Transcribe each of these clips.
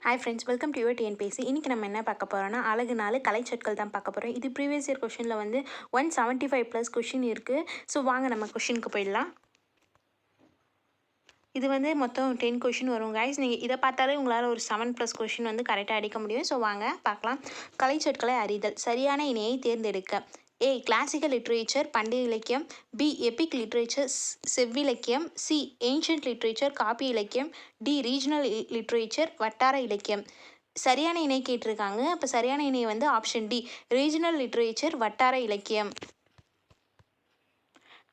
Hi friends, welcome to your TNPSC. இன்றைக்கி நம்ம என்ன பார்க்க போகிறோம்னா அழகு 4 கலைச்சொற்கள் தான் பார்க்க போகிறோம். இது ப்ரீவியஸ் இயர் கொஷினில் வந்து 175+ கொஷின் இருக்குது. ஸோ வாங்க நம்ம கொஷினுக்கு போயிடலாம். இது வந்து மொத்தம் 10 கொஷின் வரும் கைஸ். நீங்கள் இதை பார்த்தாலே உங்களால் ஒரு 7+ கொஷின் வந்து கரெக்டாக அடிக்க முடியும். ஸோ வாங்க பார்க்கலாம். கலைச்சொற்களை அறிதல். சரியான இணையை தேர்ந்தெடுக்க. ஏ கிளாசிக்கல் லிட்ரேச்சர் பண்டைய இலக்கியம், பி எபிக் லிட்ரேச்சர் செவ்விலக்கியம், சி ஏன்ஷியன்ட் லிட்ரேச்சர் காப்பிய இலக்கியம், டி ரீஜனல் லிட்ரேச்சர் வட்டார இலக்கியம். சரியான இணை கேட்டிருக்காங்க. அப்போ சரியான இணை வந்து ஆப்ஷன் டி ரீஜனல் லிட்ரேச்சர் வட்டார இலக்கியம்.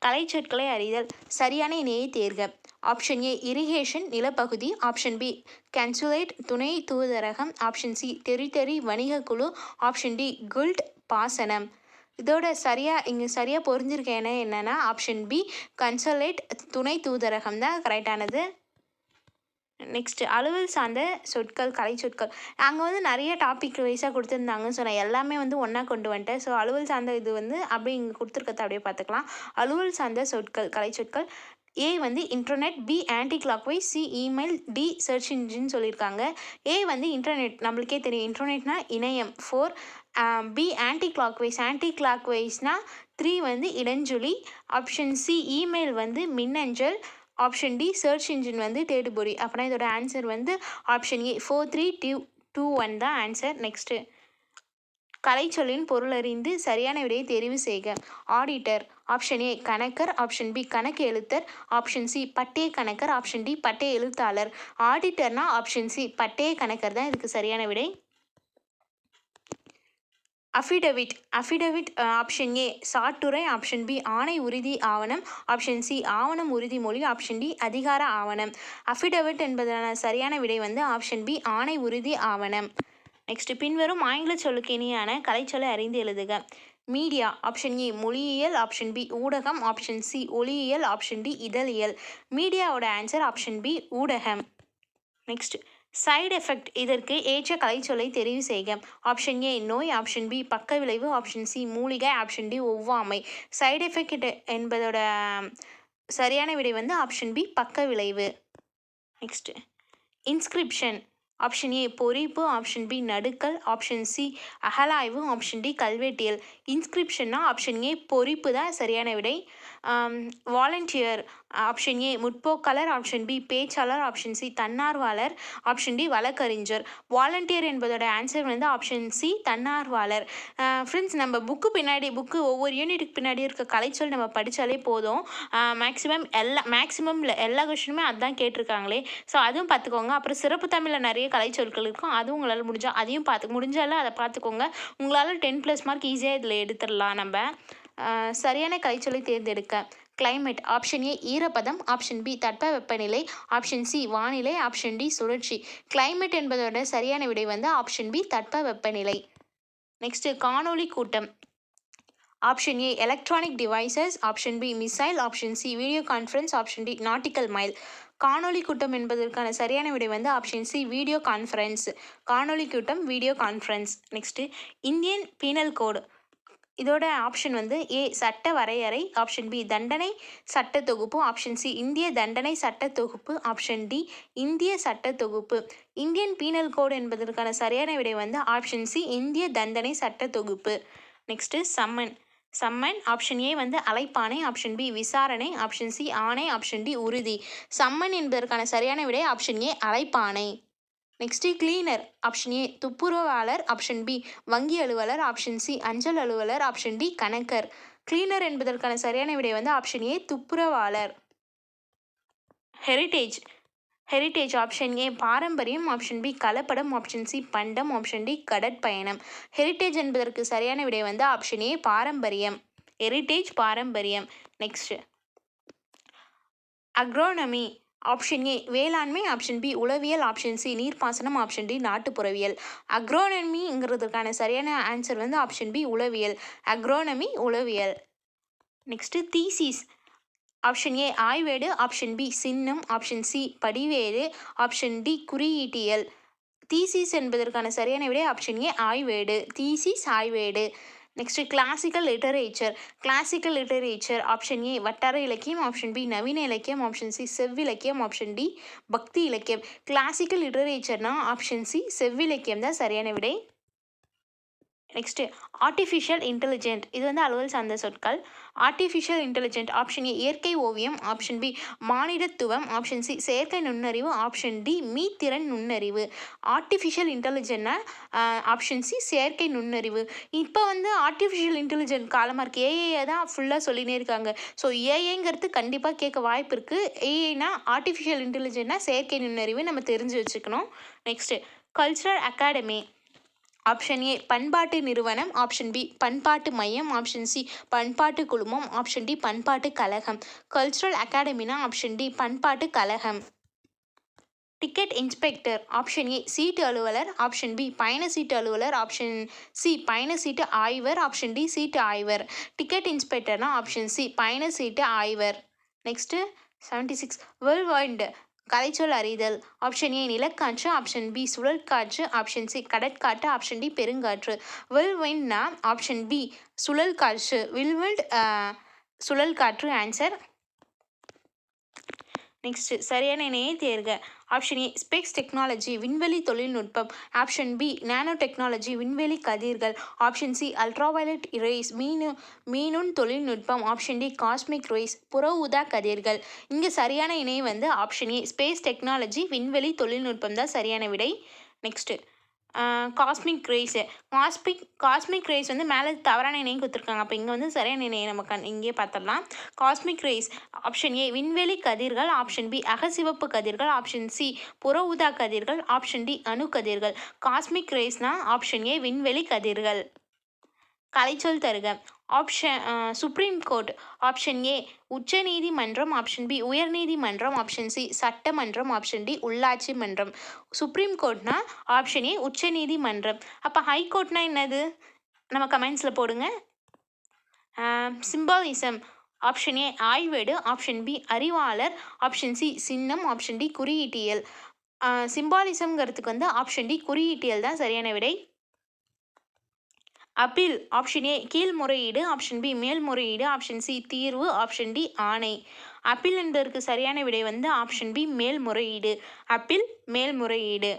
கலைச்சொற்களை அறிதல். சரியான இணையை தேர்க. ஆப்ஷன் ஏ இரிகேஷன் நிலப்பகுதி, ஆப்ஷன் பி கன்சுலேட் துணை தூதரகம், ஆப்ஷன் சி டெரிட்டரி வணிக குழு, ஆப்ஷன் டி குல்ட் பாசனம். இதோட இங்கே சரியாக பொறிஞ்சிருக்க என்னென்னா ஆப்ஷன் பி கன்சுலேட் துணை தூதரகம் தான் கரெக்டானது. நெக்ஸ்ட்டு அலுவல் சார்ந்த சொற்கள் கலைச்சொற்கள். அங்கே வந்து நிறைய டாபிக் வைஸாக கொடுத்துருந்தாங்க. ஸோ நான் எல்லாமே வந்து ஒன்றா கொண்டு வந்துட்டேன். ஸோ அலுவல் சார்ந்த இது வந்து அப்படியே இங்கே கொடுத்துருக்கத அப்படியே பார்த்துக்கலாம். அலுவல் சார்ந்த சொற்கள் கலைச்சொற்கள். ஏ வந்து internet, B anticlockwise, C email, D search engine சொல்லியிருக்காங்க. ஏ வந்து இன்டர்நெட், நம்மளுக்கே தெரியும் இன்டர்நெட்னா இணையம். 4 பி ஆன்டி கிளாக்வைஸ்னால் 3 வந்து இடஞ்சொலி. ஆப்ஷன் சி இமெயில் வந்து மின்னஞ்சல். ஆப்ஷன் டி சர்ச் இன்ஜின் வந்து தேடுபொறி. அப்படின்னா இதோட ஆன்சர் வந்து ஆப்ஷன் ஏ 43221 தான் ஆன்சர். நெக்ஸ்ட்டு கலைச்சொல்லின் பொருள் அறிந்து சரியான விடையை தெரிவு செய்க. ஆடிட்டர். ஆப்ஷன் ஏ கணக்கர், ஆப்ஷன் பி கணக்கு எழுத்தர், ஆப்ஷன் சி பட்டய கணக்கர், ஆப்ஷன் டி பட்டய எழுத்தாளர். ஆடிட்டர்னா ஆப்ஷன் சி பட்டய கணக்கர் தான் இதுக்கு சரியான விடை. அஃபிடவிட் ஆப்ஷன் ஏ சாட்டுரை, ஆப்ஷன் பி ஆணை உறுதி ஆவணம், ஆப்ஷன் சி ஆவணம் உறுதிமொழி, ஆப்ஷன் டி அதிகார ஆவணம். அஃபிடவிட் என்பதான சரியான விடை வந்து ஆப்ஷன் பி ஆணை உறுதி ஆவணம். நெக்ஸ்ட் பின்வரும் ஆங்கில சொல்லுக்கு இணையான கலைச்சொல்லை அறிந்து எழுதுக. மீடியா. ஆப்ஷன் ஏ மொழியியல், ஆப்ஷன் பி ஊடகம், ஆப்ஷன் சி ஒளியியல், ஆப்ஷன் டி இதழியல். மீடியாவோட ஆன்சர் ஆப்ஷன் பி ஊடகம். Next side effect. இதற்கு ஏற்ற கலைச்சொல்லை தெரிவு செய்க. ஆப்ஷன் ஏ நோய், ஆப்ஷன் பி பக்க விளைவு, ஆப்ஷன் சி மூலிகை, ஆப்ஷன் டி ஒவ்வாமை. சைடு எஃபெக்ட் என்பதோட சரியான விடை வந்து ஆப்ஷன் பி பக்க விளைவு. Next inscription. ஆப்ஷன் ஏ பொறிப்பு, ஆப்ஷன் பி நடுக்கல், ஆப்ஷன் சி அகலாய்வு, ஆப்ஷன் டி கல்வெட்டியல். இன்ஸ்கிரிப்ஷன்னா ஆப்ஷன் ஏ பொறிப்பு தான் சரியான விடை. வாலண்டியர். ஆப்ஷன் ஏ முற்போக்காளர், ஆப்ஷன் பி பேச்சாளர், ஆப்ஷன் சி தன்னார்வலர், ஆப்ஷன் டி வழக்கறிஞர். வாலண்டியர் என்பதோட ஆன்சர் வந்து ஆப்ஷன் சி தன்னார்வலர். ஃப்ரெண்ட்ஸ், நம்ம புக்கு ஒவ்வொரு யூனிட்டுக்கு பின்னாடி இருக்க கலைச்சொல் நம்ம படித்தாலே போதும். மேக்ஸிமமில் எல்லா கொஷினுமே அதுதான் கேட்டிருக்காங்களே. ஸோ அதுவும் பார்த்துக்கோங்க. அப்புறம் சிறப்பு தமிழில் நிறைய கலைச்சொற்கள் இருக்கும். அதுவும் உங்களால் முடிஞ்சால் அதையும் முடிஞ்சாலும் அதை பார்த்துக்கோங்க. உங்களால் 10+ மார்க் ஈஸியாக இதில் எடுத்துடலாம். நம்ம சரியான கலைச்சொல்லை தேர்ந்தெடுக்க. கிளைமேட். ஆப்ஷன் ஏ ஈரப்பதம், ஆப்ஷன் பி தட்பவெப்பநிலை, ஆப்ஷன் சி வானிலை, ஆப்ஷன் டி சுழற்சி. கிளைமேட் என்பதோட சரியான விடை வந்து ஆப்ஷன் பி தட்பவெப்பநிலை. நெக்ஸ்ட் காணொளி கூட்டம். Option A electronic devices, option B missile, option C video conference, option D nautical mile. காணொளி கூட்டம் என்பதற்கான சரியான விடை வந்து ஆப்ஷன் சி வீடியோ கான்ஃபரன்ஸ். காணொளி கூட்டம் video conference. Next Indian penal கோடு. இதோட ஆப்ஷன் வந்து ஏ சட்ட வரையறை, ஆப்ஷன் பி தண்டனை சட்ட தொகுப்பு, ஆப்ஷன் சி இந்திய தண்டனை சட்ட தொகுப்பு, ஆப்ஷன் டி இந்திய சட்ட தொகுப்பு. இந்தியன் பீனல் கோடு என்பதற்கான சரியான விடை வந்து ஆப்ஷன் சி இந்திய தண்டனை சட்ட தொகுப்பு. Next summon. ஆப்ஷன் ஏ வந்து அழைப்பாணை, ஆப்ஷன் பி விசாரணை, ஆப்ஷன் சி ஆணை, ஆப்ஷன் டி உறுதி. சம்மன் என்பதற்கான சரியான விடை ஆப்ஷன் ஏ அழைப்பாணை. Next cleaner. ஆப்ஷன் ஏ துப்புரவாளர், ஆப்ஷன் பி வங்கி அலுவலர், ஆப்ஷன் சி அஞ்சல் அலுவலர், ஆப்ஷன் டி கணக்கர். கிளீனர் என்பதற்கான சரியான விடை வந்து ஆப்ஷன் ஏ துப்புரவாளர். ஹெரிட்டேஜ். ஆப்ஷன் ஏ பாரம்பரியம், ஆப்ஷன் பி கலப்படம், ஆப்ஷன் சி பண்டம், ஆப்ஷன் டி கடற்பயணம். ஹெரிட்டேஜ் என்பதற்கு சரியான விடை வந்து ஆப்ஷன் ஏ பாரம்பரியம். ஹெரிட்டேஜ் பாரம்பரியம். Next agronomy. ஆப்ஷன் ஏ வேளாண்மை, ஆப்ஷன் பி உளவியல், ஆப்ஷன் சி நீர்ப்பாசனம், ஆப்ஷன் டி நாட்டுப்புறவியல். அக்ரோனமிங்கிறதுக்கான சரியான ஆன்சர் வந்து ஆப்ஷன் பி உளவியல். அக்ரோனமி உளவியல். Next thesis. ஆப்ஷன் ஏ ஆய்வேடு, ஆப்ஷன் பி சின்னம், ஆப்ஷன் சி படிவேடு, ஆப்ஷன் டி குறியீட்டியல். தீசிஸ் என்பதற்கான சரியான விடை ஆப்ஷன் ஏ ஆய்வேடு. தீசிஸ் ஆய்வேடு. Next classical literature option A வட்டார இலக்கியம், ஆப்ஷன் பி நவீன இலக்கியம், ஆப்ஷன் சி செவ்விலக்கியம், ஆப்ஷன் டி பக்தி இலக்கியம். கிளாசிக்கல் லிட்டரேச்சர்னா ஆப்ஷன் சி செவ்விலக்கியம் தான் சரியான விடை. நெக்ஸ்ட்டு ஆர்டிஃபிஷியல் இன்டெலிஜென்ட், இது வந்து அலுவல் சார்ந்த சொற்கள். ஆர்டிஃபிஷியல் இன்டெலிஜென்ட் ஆப்ஷன் ஏ இயற்கை ஓவியம், ஆப்ஷன் பி மானிடத்துவம், ஆப்ஷன் சி செயற்கை நுண்ணறிவு, ஆப்ஷன் டி மீத்திறன் நுண்ணறிவு. ஆர்டிஃபிஷியல் இன்டெலிஜென்ட்னா ஆப்ஷன் சி செயற்கை நுண்ணறிவு. இப்போ வந்து ஆர்டிஃபிஷியல் இன்டெலிஜென்ட் காலமாக இருக்குது. ஏஐயை தான் ஃபுல்லாக சொல்லினே இருக்காங்க. ஸோ ஏஐங்கிறது கண்டிப்பாக கேட்க வாய்ப்பு இருக்குது. ஏஐனா ஆர்டிஃபிஷியல் இன்டெலிஜென்ட்னா செயற்கை நுண்ணறிவு நம்ம தெரிஞ்சு வச்சுக்கணும். Next cultural academy option A பண்பாட்டு நிறுவனம், ஆப்ஷன் பி பண்பாட்டு மையம், ஆப்ஷன் சி பண்பாட்டு குழுமம், ஆப்ஷன் டி பண்பாட்டு கழகம். கல்ச்சுரல் அகாடமினா ஆப்ஷன் டி பண்பாட்டு கழகம். டிக்கெட் இன்ஸ்பெக்டர் ஆப்ஷன் ஏ சீட்டு அலுவலர், ஆப்ஷன் பி பயண சீட்டு அலுவலர், ஆப்ஷன் சி பயண சீட்டு ஆய்வர், ஆப்ஷன் டி சீட்டு ஆய்வர். டிக்கெட் இன்ஸ்பெக்டர்னா ஆப்ஷன் சி பயண சீட்டு ஆய்வர். நெக்ஸ்ட்டு 76 வேர்ல்ட் கலைச்சொல் அறிதல் ஆப்ஷன் ஏ நிலக்காற்று, ஆப்ஷன் பி சுழல் காற்று, ஆப்ஷன் சி கடற்காற்று, ஆப்ஷன் டி பெருங்காற்று. வேர்ல்ட்னா ஆப்ஷன் பி சுழல் காற்று. வில்வெல்ட் சுழல் காற்று ஆன்சர். நெக்ஸ்ட் சரியான இணையை தேர்க. ஆப்ஷன் ஏ ஸ்பேஸ் டெக்னாலஜி விண்வெளி தொழில்நுட்பம், ஆப்ஷன் பி நானோ டெக்னாலஜி விண்வெளி கதிர்கள், ஆப்ஷன் சி அல்ட்ராவயலட் ரேஸ் மீனுண் தொழில்நுட்பம், ஆப்ஷன் டி காஸ்மிக் ரேஸ் புற ஊதா கதிர்கள். இங்கே சரியான இணை வந்து ஆப்ஷன் ஏ ஸ்பேஸ் டெக்னாலஜி விண்வெளி தொழில்நுட்பம் தான் சரியான விடை. Next cosmic race cosmic race வந்து மேலே தவறான இணையம் கொடுத்துருக்காங்க. அப்போ இங்கே வந்து சரியான இணையை நம்ம இங்கேயே பார்த்துடலாம். காஸ்மிக் ரேஸ் ஆப்ஷன் ஏ விண்வெளி கதிர்கள், ஆப்ஷன் பி அகசிவப்பு கதிர்கள், ஆப்ஷன் சி புற ஊதா கதிர்கள், ஆப்ஷன் டி அணு கதிர்கள். காஸ்மிக் ரேஸ்னா ஆப்ஷன் ஏ விண்வெளி கதிர்கள். கலைச்சொல் தருக. Option supreme court option A உச்ச நீதிமன்றம், ஆப்ஷன் பி உயர் நீதிமன்றம், ஆப்ஷன் சி சட்டமன்றம், ஆப்ஷன் டி உள்ளாட்சி மன்றம். சுப்ரீம் கோர்ட்னா ஆப்ஷன் ஏ உச்ச நீதிமன்றம். அப்போ ஹைகோர்ட்னா என்னது நம்ம கமெண்ட்ஸில் போடுங்க. சிம்பாலிசம் ஆப்ஷன் ஏ ஆய்வேடு, ஆப்ஷன் பி அறிவாளர், ஆப்ஷன் சி சின்னம், ஆப்ஷன் டி குறியீட்டியல். சிம்பாலிசம்ங்கிறதுக்கு வந்து ஆப்ஷன் டி குறியீட்டியல் தான் சரியான விடை. அப்பீல் ஆப்ஷன் ஏ கீழ்முறையீடு, ஆப்ஷன் பி மேல்முறையீடு, ஆப்ஷன் சி தீர்வு, ஆப்ஷன் டி ஆணை. அப்பீல் என்பதற்கு சரியான விடை வந்து ஆப்ஷன் பி மேல்முறையீடு. அப்பீல் மேல்முறையீடு.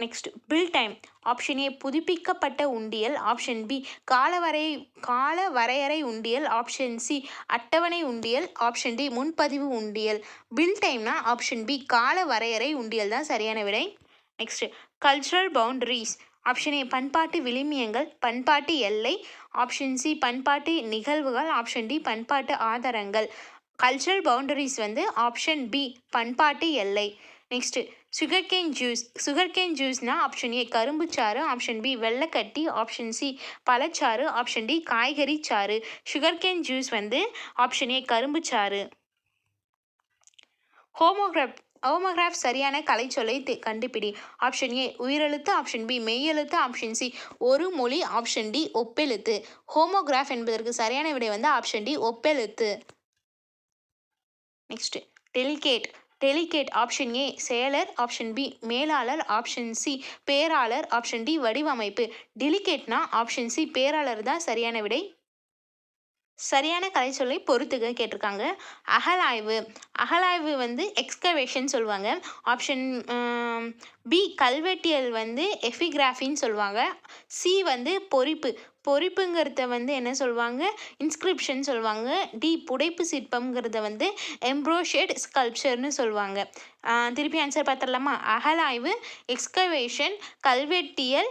Next bill time option A புதுப்பிக்கப்பட்ட உண்டியல், ஆப்ஷன் பி கால வரையறை உண்டியல், ஆப்ஷன் சி அட்டவணை உண்டியல், ஆப்ஷன் டி முன்பதிவு உண்டியல். பில் டைம்னா ஆப்ஷன் பி கால வரையறை உண்டியல் தான் சரியான விடை. Next cultural boundaries option A பண்பாட்டு விளிமியங்கள், பண்பாட்டு எல்லை, ஆப்ஷன் சி பண்பாட்டு நிகழ்வுகள், ஆப்ஷன் டி பண்பாட்டு ஆதாரங்கள். கல்ச்சுரல் பவுண்டரிஸ் வந்து ஆப்ஷன் பி பண்பாட்டு எல்லை. நெக்ஸ்ட்டு சுகர்கேன் ஜூஸ்னா ஆப்ஷன் ஏ கரும்பு சாறு, ஆப்ஷன் பி வெள்ளைக்கட்டி, ஆப்ஷன் சி பழச்சாறு, ஆப்ஷன் டி காய்கறி சாறு. சுகர்கேன் ஜூஸ் வந்து ஆப்ஷன் ஏ கரும்பு சாறு. ஹோமோகிராஃப் சரியான கலைச்சொல்லை கண்டுபிடி. ஆப்ஷன் ஏ உயிரெழுத்து, ஆப்ஷன் பி மெய்யெழுத்து, ஆப்ஷன் சி ஒரு மொழி, ஆப்ஷன் டி ஒப்பெழுத்து. ஹோமோகிராஃப் என்பதற்கு சரியான விடை வந்து ஆப்ஷன் டி ஒப்பெழுத்து. நெக்ஸ்ட் டெலிகேட் ஆப்ஷன் ஏ செயலர், ஆப்ஷன் பி மேலாளர், ஆப்ஷன் சி பேராளர், ஆப்ஷன் டி வடிவமைப்பு. டெலிகேட்னா ஆப்ஷன் சி பேராளர் தான் சரியான விடை. சரியான கலைச்சொல்லை பொறுத்துக கேட்டிருக்காங்க. அகழாய்வு வந்து எக்ஸ்கவேஷன் சொல்லுவாங்க. ஆப்ஷன் பி கல்வெட்டியல் வந்து எஃபிகிராஃபின்னு சொல்லுவாங்க. சி வந்து பொறிப்புங்கிறத வந்து என்ன சொல்லுவாங்க இன்ஸ்கிரிப்ஷன் சொல்லுவாங்க. டி புடைப்பு சிற்பம்ங்கிறத வந்து எம்ப்ரோஷேட் ஸ்கல்ப்சர்னு சொல்லுவாங்க. திருப்பி ஆன்சர் பார்த்துடலாமா? அகழாய்வு எக்ஸ்கவேஷன், கல்வெட்டியல்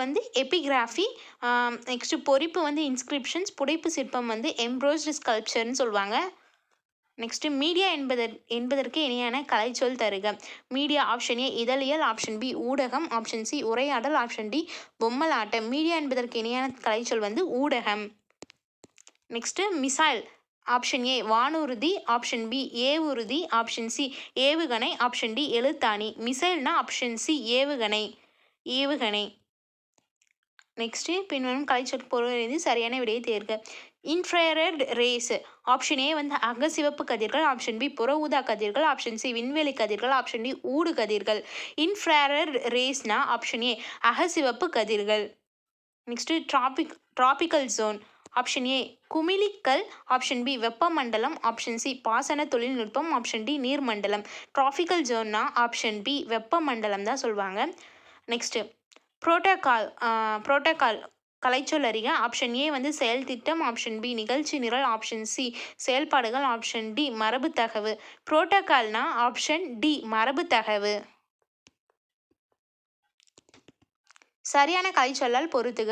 வந்து எபிகிராஃபி, நெக்ஸ்ட்டு பொறிப்பு வந்து இன்ஸ்கிரிப்ஷன்ஸ், புடைப்பு சிற்பம் வந்து எம்ப்ரோஸ்டு ஸ்கல்ப்சர்னு சொல்லுவாங்க. நெக்ஸ்ட்டு மீடியா என்பதற்கு இணையான கலைச்சொல் தருக. மீடியா ஆப்ஷன் ஏ இதழியல், ஆப்ஷன் பி ஊடகம், ஆப்ஷன் சி உரையாடல், ஆப்ஷன் டி பொம்மலாட்டம். மீடியா என்பதற்கு இணையான கலைச்சொல் வந்து ஊடகம். நெக்ஸ்ட்டு மிசைல் ஆப்ஷன் ஏ வானூர்தி, ஆப்ஷன் பி ஏவுறுதி, ஆப்ஷன் சி ஏவுகணை, ஆப்ஷன் டி எழுத்தாணி. மிசைல்னா ஆப்ஷன் சி ஏவுகணை. நெக்ஸ்ட்டு பின்வரும் கலைச்சொல் பொருளிலிருந்து சரியான விடையை தேர்க. Infrared race. ஆப்ஷன் ஏ வந்து அகசிவப்பு கதிர்கள், ஆப்ஷன் பி புற ஊதா கதிர்கள், ஆப்ஷன் சி விண்வெளி கதிர்கள், ஆப்ஷன் டி ஊடு கதிர்கள். இன்ஃப்ராரெட் ரேஸ்னா ஆப்ஷன் ஏ அகசிவப்பு கதிர்கள். Next tropical zone. Option A குமிழிக்கல், ஆப்ஷன் பி வெப்பமண்டலம், ஆப்ஷன் சி பாசன தொழில்நுட்பம், ஆப்ஷன் டி நீர்மண்டலம். டிராபிக்கல் ஜோன்னா ஆப்ஷன் பி வெப்பமண்டலம் தான் சொல்லுவாங்க. நெக்ஸ்ட்டு புரோட்டோகால் கலைச்சொல் அறிக. ஆப்ஷன் ஏ வந்து செயல் திட்டம், ஆப்ஷன் பி நிகழ்ச்சி நிரல், ஆப்ஷன் சி செயல்பாடுகள், ஆப்ஷன் டி மரபு தகவு. புரோட்டோகால்னா ஆப்ஷன் டி மரபு தகவு. சரியான கலைச்சொல்லால் பொறுத்துக.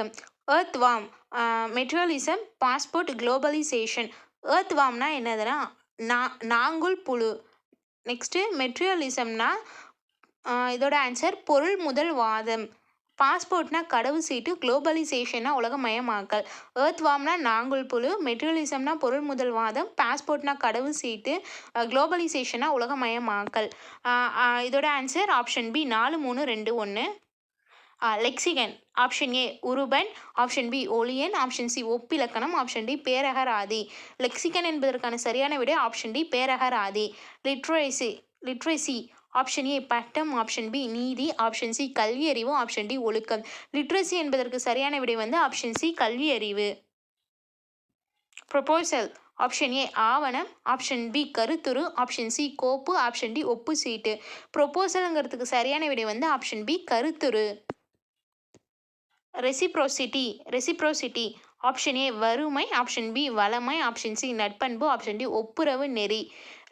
Earthworm, materialism, passport, globalisation. Earth வார்ம்னா என்னதுன்னா நாங்குல் புழு. நெக்ஸ்ட்டு மெட்ரியலிசம்னா இதோட ஆன்சர் பொருள் முதல் வாதம். பாஸ்போர்ட்னா கடவு சீட்டு, குளோபலைசேஷன்னா உலகமயமாக்கல். எர்த் வார்ம்னா நாங்குல் புழு, மெட்ரியலிசம்னா பொருள் முதல் வாதம், பாஸ்போர்ட்னா கடவு சீட்டு, குளோபலைசேஷன்னா உலகமயமாக்கல். இதோட answer option B 4, 3, 2, 1. Lexicon. Option A உருபன், ஆப்ஷன் பி ஒளியன், ஆப்ஷன் சி ஒப்பிலக்கணம், ஆப்ஷன் டி பேரகராதி. லெக்சிகன் என்பதற்கான சரியான விடை ஆப்ஷன் டி பேரகராதி. லிட்ரேசி. ஆப்ஷன் ஏ பட்டம், ஆப்ஷன் பி நீதி, ஆப்ஷன் சி கல்வி அறிவு, ஆப்ஷன் டி ஒழுக்கம். லிட்ரஸி என்பதற்கு சரியான விடை வந்து ஆப்ஷன் சி கல்வி அறிவு. ப்ரொபோசல். ஆப்ஷன் ஏ ஆவணம், ஆப்ஷன் பி கருத்துரு, ஆப்ஷன் சி கோப்பு, ஆப்ஷன் டி ஒப்பு சீட்டு. ப்ரொபோசலுங்கிறதுக்கு சரியான விடை வந்து ஆப்ஷன் பி கருத்துரு. ரெசிப்ரோசிட்டி. ஆப்ஷன் ஏ வறுமை, ஆப்ஷன் பி வளமை, ஆப்ஷன் சி நட்பண்பு, ஆப்ஷன் டி ஒப்புரவு நெறி.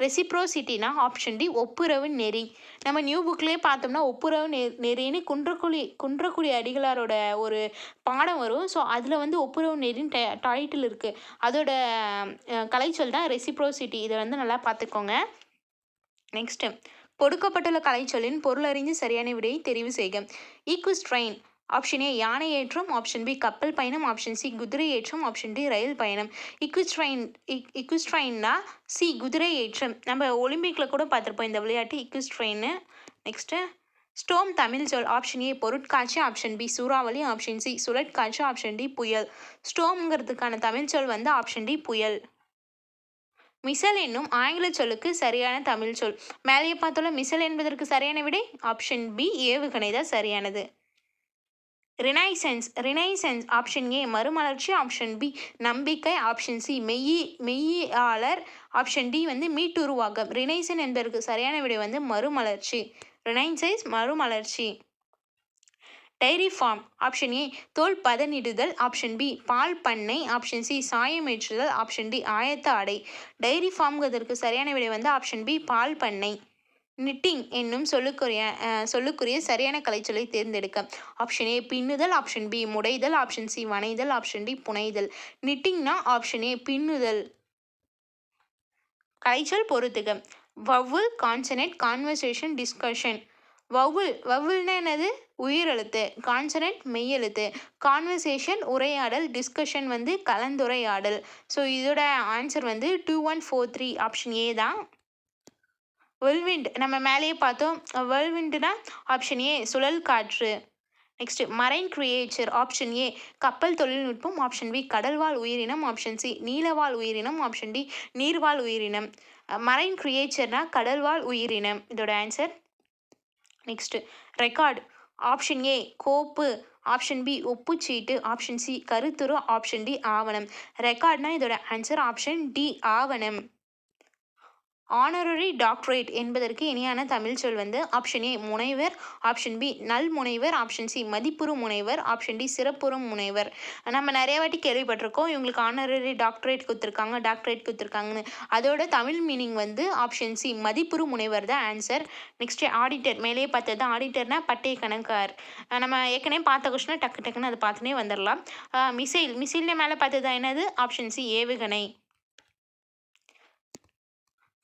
ரெசிப்ரோசிட்டினா ஆப்ஷன் டி ஒப்புரவு நெறி. நம்ம நியூ புக்லேயே பார்த்தோம்னா ஒப்புரவு நெறின்னு குன்றக்குடி அடிகளாரோட ஒரு பாடம் வரும். ஸோ அதில் வந்து ஒப்புரவு நெறின்னு டைட்டில் இருக்குது. அதோட கலைச்சொல் தான் ரெசிப்ரோசிட்டி. இதை வந்து நல்லா பார்த்துக்கோங்க. நெக்ஸ்ட்டு கொடுக்கப்பட்டுள்ள கலைச்சொல்லின் பொருளறிஞ்சு சரியான விடையை தெரிவு செய்க. ஈக்குஸ்ட்ரெயின். ஆப்ஷன் ஏ யானை ஏற்றம், ஆப்ஷன் பி கப்பல் பயணம், ஆப்ஷன் சி குதிரை ஏற்றம், ஆப்ஷன் டி ரயில் பயணம். இக்குஸ்ட்ரெயின்னா சி குதிரை ஏற்றம். நம்ம ஒலிம்பிக்கில் கூட பார்த்துருப்போம் இந்த விளையாட்டு இக்குஸ்ட்ரெயின்னு. நெக்ஸ்ட்டு ஸ்டோம் தமிழ் சொல். ஆப்ஷன் ஏ பொருட்காட்சி, ஆப்ஷன் பி சூறாவளி, ஆப்ஷன் சி சுழற்காட்சி, ஆப்ஷன் டி புயல். ஸ்டோம்ங்கிறதுக்கான தமிழ் சொல் வந்து ஆப்ஷன் டி புயல். மிசல் என்னும் ஆங்கில சொல்லுக்கு சரியான தமிழ் சொல். மேலேயே பார்த்தோம்ல மிசல் என்பதற்கு சரியான விடை ஆப்ஷன் பி ஏவுகணை தான் சரியானது. ரினைசன்ஸ். ஆப்ஷன் ஏ மறுமலர்ச்சி, ஆப்ஷன் பி நம்பிக்கை, ஆப்ஷன் சி மெய்யியலாளர், ஆப்ஷன் டி வந்து மீட்டுருவாக்கம். ரினைசன் என்பதற்கு சரியான விடை வந்து மறுமலர்ச்சி. ரினைசன்ஸ் மறுமலர்ச்சி. Dairy farm. ஆப்ஷன் ஏ தோல் பதனிடுதல், ஆப்ஷன் பி பால் பண்ணை, ஆப்ஷன் சி சாயமேற்றுதல், ஆப்ஷன் டி ஆயத்த ஆடை. டைரி ஃபார்ம்ங்கிறதுக்கு சரியான விடை வந்து ஆப்ஷன் பி பால் பண்ணை. நிட்டிங் என்னும் சொல்லுக்குரிய சரியான கலைச்சொல்லை தேர்ந்தெடுக்க. ஆப்ஷன் ஏ பின்னுதல், ஆப்ஷன் பி முடைதல், ஆப்ஷன் சி வனைதல், ஆப்ஷன் டி புனைதல். நிட்டிங்னா ஆப்ஷன் ஏ பின்னுதல். கலைச்சொல் பொறுத்துக. Vowel, consonant, conversation, discussion. வவுல்னா என்னது உயிரெழுத்து, கான்சனட் மெய்யெழுத்து, கான்வர்சேஷன் உரையாடல், டிஸ்கஷன் வந்து கலந்துரையாடல். ஸோ இதோட ஆன்சர் வந்து 2143 ஆப்ஷன் ஏ தான். வெல்விண்ட் நம்ம மேலேயே பார்த்தோம். வெல்விண்டுனா ஆப்ஷன் ஏ சுழல் காற்று. Next marine creature. Option A கப்பல் தொழில்நுட்பம், ஆப்ஷன் பி கடல்வாழ் உயிரினம், ஆப்ஷன் சி நீலவாழ் உயிரினம், ஆப்ஷன் டி நீர்வாழ் உயிரினம். மரைன் கிரியேச்சர்னா கடல்வாழ் உயிரினம் இதோட answer. Next record. Option A கோப்பு, ஆப்ஷன் பி ஒப்புச்சீட்டு, ஆப்ஷன் சி கருத்துரு, ஆப்ஷன் டி ஆவணம். ரெக்கார்ட்னா இதோட ஆன்சர் ஆப்ஷன் டி ஆவணம். ஆனரரி டாக்டரேட் என்பதற்கு இணையான தமிழ் சொல் வந்து ஆப்ஷன் ஏ முனைவர், ஆப்ஷன் பி நல் முனைவர், ஆப்ஷன் சி மதிப்புறு முனைவர், ஆப்ஷன் டி சிறப்புறும் முனைவர். நம்ம நிறைய வாட்டி கேள்விப்பட்டிருக்கோம் இவங்களுக்கு ஆனரரி டாக்டரேட் கொடுத்துருக்காங்கன்னு. அதோட தமிழ் மீனிங் வந்து ஆப்ஷன் சி மதிப்புறு முனைவர் தான் ஆன்சர். Next auditor. மேலே பார்த்தது தான் ஆடிட்டர்னா பட்டய கணக்கார். நம்ம ஏற்கனவே பார்த்த கொஸ்டினை டக்குன்னு அதை பார்த்துனே வந்துடலாம். மிசைல்னு மேலே பார்த்தது தான் என்னது ஆப்ஷன் சி ஏவுகணை.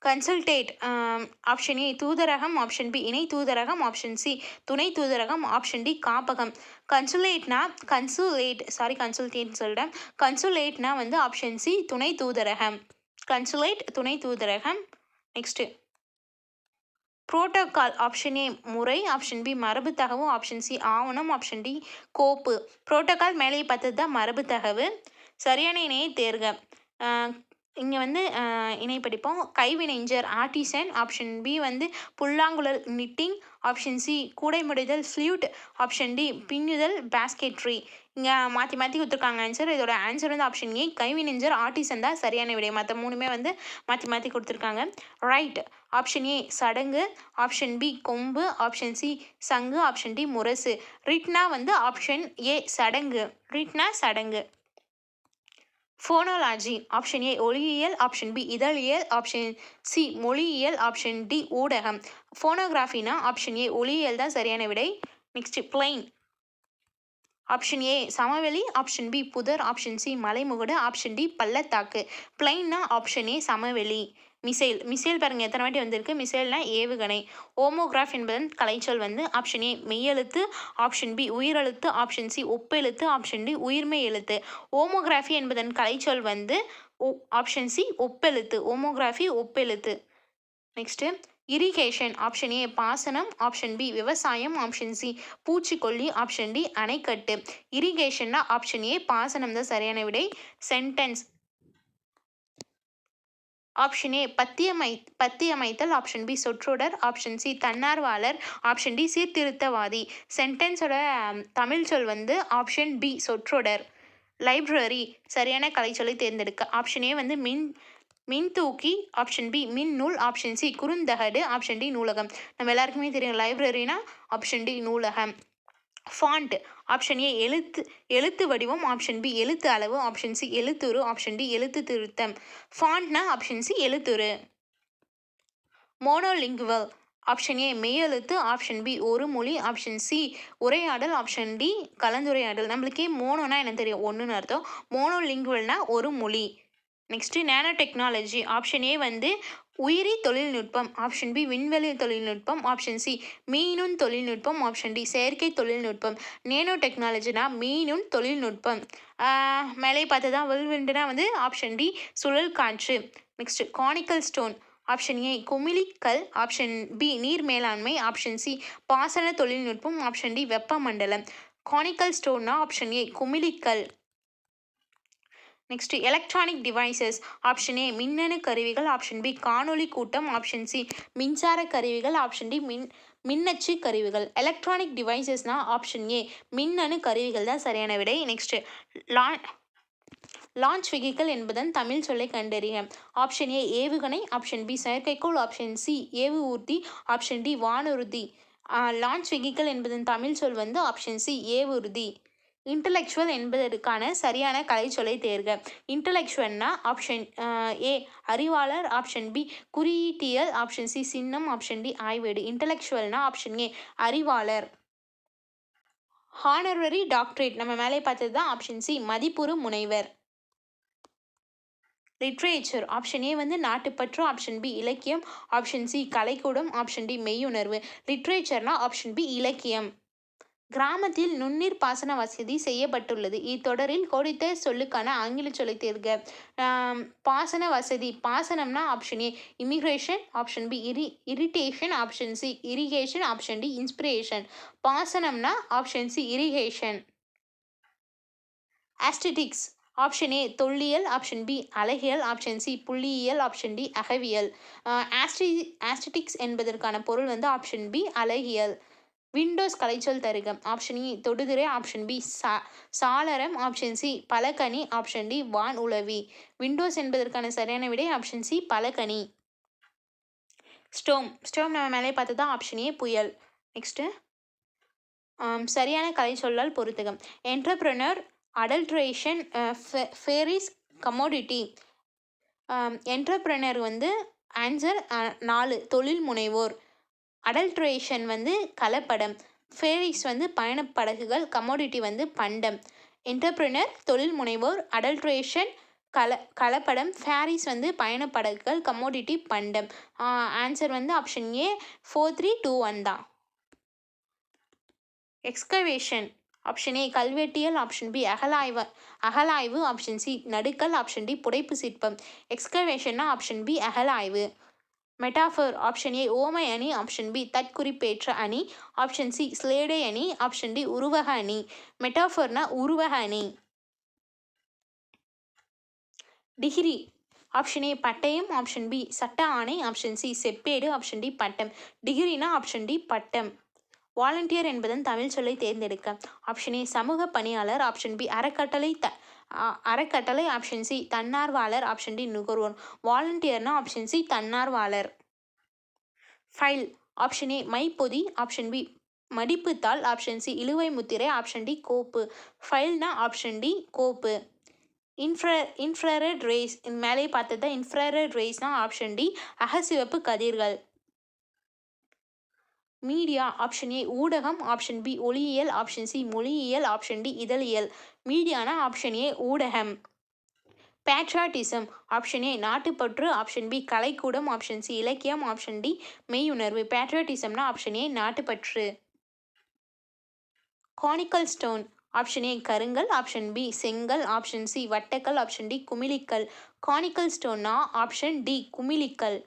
கன்சல்டேட். ஆப்ஷன் ஏ தூதரகம், ஆப்ஷன் பி இணை தூதரகம், ஆப்ஷன் சி துணை தூதரகம், ஆப்ஷன் டி காப்பகம். கன்சுலேட்னா வந்து ஆப்ஷன் சி துணை தூதரகம். கன்சுலேட் துணை தூதரகம். நெக்ஸ்ட்டு புரோட்டோகால் ஆப்ஷன் ஏ முறை, ஆப்ஷன் பி மரபு தகவு, ஆப்ஷன் சி ஆவணம், ஆப்ஷன் டி கோப்பு. புரோட்டோகால் மேலே பார்த்தது தான் மரபு தகவு. சரியான இணையை தேர்க. இங்கே வந்து இணை படிப்போம். கைவினைஞர் ஆர்டிசன், ஆப்ஷன் பி வந்து புல்லாங்குழல் நிட்டிங், ஆப்ஷன் சி கூடைமுடைதல் ஃப்ளூட், ஆப்ஷன் டி பின்னுதல் பேஸ்கெட்ரி. இங்கே மாற்றி மாற்றி கொடுத்துருக்காங்க ஆன்சர். இதோட ஆன்சர் வந்து ஆப்ஷன் ஏ கைவினைஞர் ஆர்டிசன் தான் சரியான விடை. மற்ற மூணுமே வந்து மாற்றி மாற்றி கொடுத்துருக்காங்க. ரைட். ஆப்ஷன் ஏ சடங்கு, ஆப்ஷன் பி கொம்பு, ஆப்ஷன் சி சங்கு, ஆப்ஷன் டி முரசு. ரிட்னா வந்து ஆப்ஷன் ஏ சடங்கு. ரிட்னா சடங்கு. ஃபோனாலஜி ஆப்ஷன் ஏ ஒலியியல், ஆப்ஷன் பி இதழியல், ஆப்ஷன் சி மொழியியல், ஆப்ஷன் டி ஊடகம். ஃபோனோகிராஃபினா ஆப்ஷன் ஏ ஒலியியல் தான் சரியான விடை. Next plain. ஆப்ஷன் ஏ சமவெளி, ஆப்ஷன் பி புதர், ஆப்ஷன் சி மலைமுகடு, ஆப்ஷன் டி பள்ளத்தாக்கு. பிளைன்னா ஆப்ஷன் ஏ சமவெளி. மிசைல். மிசைல் பாருங்க எத்தனை வாட்டி வந்திருக்கு. மிசைல்னா ஏவுகணை. ஓமோகிராஃப் என்பதன் கலைச்சொல் வந்து ஆப்ஷன் ஏ மெய்யெழுத்து, ஆப்ஷன் பி உயிரெழுத்து, ஆப்ஷன் சி ஒப்பெழுத்து, ஆப்ஷன் டி உயிர்மெய் எழுத்து. ஓமோகிராஃபி என்பதன் கலைச்சொல் வந்து ஆப்ஷன் சி ஒப்பெழுத்து. ஓமோகிராஃபி ஒப்பெழுத்து. Next irrigation. ஆப்ஷன் ஏ பாசனம், ஆப்ஷன் பி விவசாயம், ஆப்ஷன் சி பூச்சிக்கொல்லி, ஆப்ஷன் டி அணைக்கட்டு. இரிகேஷன்னா ஆப்ஷன் ஏ பாசனம் தான் சரியான விடை. சென்டென்ஸ். ஆப்ஷன் ஏ பத்தியமைத்தல், ஆப்ஷன் பி சொற்றொடர், ஆப்ஷன் சி தன்னார்வலர், ஆப்ஷன் டி சீர்திருத்தவாதி. சென்டென்ஸோட தமிழ் சொல் வந்து ஆப்ஷன் பி சொற்றொடர். லைப்ரரி சரியான கலைச்சொல்லை தேர்ந்தெடுக்க. ஆப்ஷன் ஏ வந்து மின்தூக்கி, ஆப்ஷன் பி மின்னூல், ஆப்ஷன் சி குறுந்தகடு, ஆப்ஷன் டி நூலகம். நம்ம எல்லாருக்குமே தெரியும் லைப்ரரினா ஆப்ஷன் டி நூலகம். ஃபாண்ட். ஆப்ஷன் ஏ எழுத்து வடிவம், ஆப்ஷன் பி எழுத்து அளவு, ஆப்ஷன் சி எழுத்துரு, ஆப்ஷன் டி எழுத்து திருத்தம். ஃபாண்ட்னா ஆப்ஷன் சி எழுத்துரு. மோனோலிங்குவல். ஆப்ஷன் ஏ மெய்யெழுத்து, ஆப்ஷன் பி ஒரு மொழி, ஆப்ஷன் சி உரையாடல், ஆப்ஷன் டி கலந்துரையாடல். நம்மளுக்கே மோனோனா என்ன தெரியும், ஒன்றுன்னு அர்த்தம். மோனோலிங்குவல்னா ஒரு மொழி. Next nano technology. Option A வந்து உயிரி தொழில்நுட்பம், ஆப்ஷன் பி விண்வெளி தொழில்நுட்பம், ஆப்ஷன் சி மீனுண் தொழில்நுட்பம், ஆப்ஷன் டி செயற்கை தொழில்நுட்பம். நேனோ டெக்னாலஜினா மீனுண் தொழில்நுட்பம். மேலே பார்த்ததா வில்விண்டுனா வந்து ஆப்ஷன் டி சுழல் காற்று. Next conical stone. Option A குமிழிக்கல், ஆப்ஷன் பி நீர் மேலாண்மை, ஆப்ஷன் சி பாசன தொழில்நுட்பம், ஆப்ஷன் டி வெப்பமண்டலம். கானிக்கல் ஸ்டோன்னா ஆப்ஷன் ஏ குமிழிக்கல். Next electronic devices. Option A மின்னணு கருவிகள், ஆப்ஷன் பி காணொலி கூட்டம், ஆப்ஷன் சி மின்சார கருவிகள், ஆப்ஷன் டி மின்னச்சு கருவிகள். எலக்ட்ரானிக் டிவைசஸ்னா ஆப்ஷன் ஏ மின்னணு கருவிகள் தான் சரியான விடை. நெக்ஸ்ட் லான்ச் வெஹிக்கிள் என்பதன் தமிழ் சொல்லை கண்டறிய. ஆப்ஷன் ஏ ஏவுகணை, ஆப்ஷன் பி செயற்கைக்கோள், ஆப்ஷன் சி ஏவு ஊர்தி, ஆப்ஷன் டி வானூர்தி. லான்ச் வெஹிக்கிள் என்பதன் தமிழ் சொல் வந்து ஆப்ஷன் சி ஏவூர்தி. இன்டலெக்சுவல் என்பதற்கான சரியான கலைச்சொல்லை தேர்க. இன்டலெக்சுவல்னா ஆப்ஷன் ஏ அறிவாளர், ஆப்ஷன் பி குறியீட்டியல், ஆப்ஷன் சி சின்னம், ஆப்ஷன் டி ஆய்வேடு. இன்டலெக்சுவல்னா ஆப்ஷன் ஏ அறிவாளர். ஹானரரி டாக்டரேட் நம்ம மேலே பார்த்தது தான் ஆப்ஷன் சி மதிப்புறு முனைவர். லிட்ரேச்சர். ஆப்ஷன் ஏ வந்து நாட்டுப்பற்று, ஆப்ஷன் பி இலக்கியம், ஆப்ஷன் சி கலைக்கூடம், ஆப்ஷன் டி மெய்யுணர்வு. லிட்ரேச்சர்னா ஆப்ஷன் பி இலக்கியம். கிராமத்தில் நுண்ணீர் பாசன வசதி செய்யப்பட்டுள்ளது. இத்தொடரில் கோடிட்ட சொல்லுக்கான ஆங்கில சொல்லை தேர்க. பாசன வசதி. பாசனம்னா option A immigration, option B irritation, option C irrigation, option D inspiration. பாசனம்னா option C irrigation. Aesthetics. Option A தொல்லியல், ஆப்ஷன் பி அழகியல், ஆப்ஷன் சி புள்ளியியல், ஆப்ஷன் டி அகவியல். ஆஸ்டெட்டிக்ஸ் என்பதற்கான பொருள் வந்து ஆப்ஷன் பி அழகியல். விண்டோஸ் கலைச்சொல் தருக. ஆப்ஷன் இ தொடுதிரை, ஆப்ஷன் பி சாளரம், ஆப்ஷன் சி பலகனி, ஆப்ஷன் டி வான் உளவி. விண்டோஸ் என்பதற்கான சரியான விடை ஆப்ஷன் சி பலகனி. ஸ்டோம். ஸ்டோம் நம்ம மேலே பார்த்தது தான் ஆப்ஷன் ஏ புயல். நெக்ஸ்ட்டு சரியான கலைச்சொல்லால் பொறுத்துகம். Entrepreneur, adulteration, ferries, commodity. Entrepreneur வந்து ஆன்சர் 4 தொழில் முனைவோர். அடல்ட்ரேஷன் வந்து கலப்படம், ஃபேரிஸ் வந்து பயணப்படகுகள், கமோடிட்டி வந்து பண்டம். என்டர்பிரினர் தொழில் முனைவோர், அடல்ட்ரேஷன் கலப்படம், ஃபேரிஸ் வந்து பயணப்படகுகள், கமோடிட்டி பண்டம். ஆன்சர் வந்து ஆப்ஷன் ஏ 4321 தான். எக்ஸ்கவேஷன். ஆப்ஷன் ஏ கல்வெட்டியல், ஆப்ஷன் பி அகலாய்வு, ஆப்ஷன் சி நடுக்கல், ஆப்ஷன் டி புடைப்பு சிற்பம். எக்ஸ்கவேஷன்னா ஆப்ஷன் பி அகலாய்வு. மெட்டாஃபர் ஆப்ஷன் ஏ ஓமை அணி, ஆப்ஷன் பி தற்குறிப்பேற்ற அணி, ஆப்ஷன் சி ஸ்லேடை அணி, ஆப்ஷன் டி உருவக அணி. மெட்டாஃபர்னா உருவக அணி. டிகிரி ஆப்ஷன் ஏ பட்டயம், ஆப்ஷன் பி சட்ட ஆணை, ஆப்ஷன் சி செப்பேடு, ஆப்ஷன் டி பட்டம். டிகிரினா ஆப்ஷன் டி பட்டம். வாலண்டியர் என்பதன் தமிழ் சொல்லை தேர்ந்தெடுக்க. ஆப்ஷன் ஏ சமூக பணியாளர், ஆப்ஷன் பி அறக்கட்டளை, ஆப்ஷன் சி தன்னார்வலர், ஆப்ஷன் டி நுகர்வோர். வாலண்டியர்னா ஆப்ஷன் சி தன்னார்வலர். ஃபைல் ஆப்ஷன் ஏ மைப்பொதி, ஆப்ஷன் பி மடிப்புத்தாள், ஆப்ஷன் சி இழுவை முத்திரை, ஆப்ஷன் டி கோப்பு. ஃபைல்னா ஆப்ஷன் டி கோப்பு. இன்ஃப்ராரெட் ரேஸ் மேலே பார்த்தது தான் இன்ஃப்ராரெட் ரேஸ்னா ஆப்ஷன் டி அகச்சிவப்பு கதிர்கள். மீடியா ஆப்ஷன் ஏ ஊடகம், ஆப்ஷன் பி ஒளியியல், ஆப்ஷன் சி மொழியியல், ஆப்ஷன் டி இதழியல். மீடியானா ஆப்ஷன் ஏ ஊடகம். பேட்ரியாட்டிசம் ஆப்ஷன் ஏ நாட்டுப்பற்று, ஆப்ஷன் பி கலைக்கூடம், ஆப்ஷன் சி இலக்கியம், ஆப்ஷன் டி மெய்யுணர்வு. பேட்ரியாட்டிசம்னா ஆப்ஷன் ஏ நாட்டுப்பற்று. கானிக்கல் ஸ்டோன் ஆப்ஷன் ஏ கருங்கல், ஆப்ஷன் பி செங்கல், ஆப்ஷன் சி வட்டக்கல், ஆப்ஷன் டி குமிழிக்கல். கானிக்கல் ஸ்டோன்னா ஆப்ஷன் டி குமிழிக்கல்.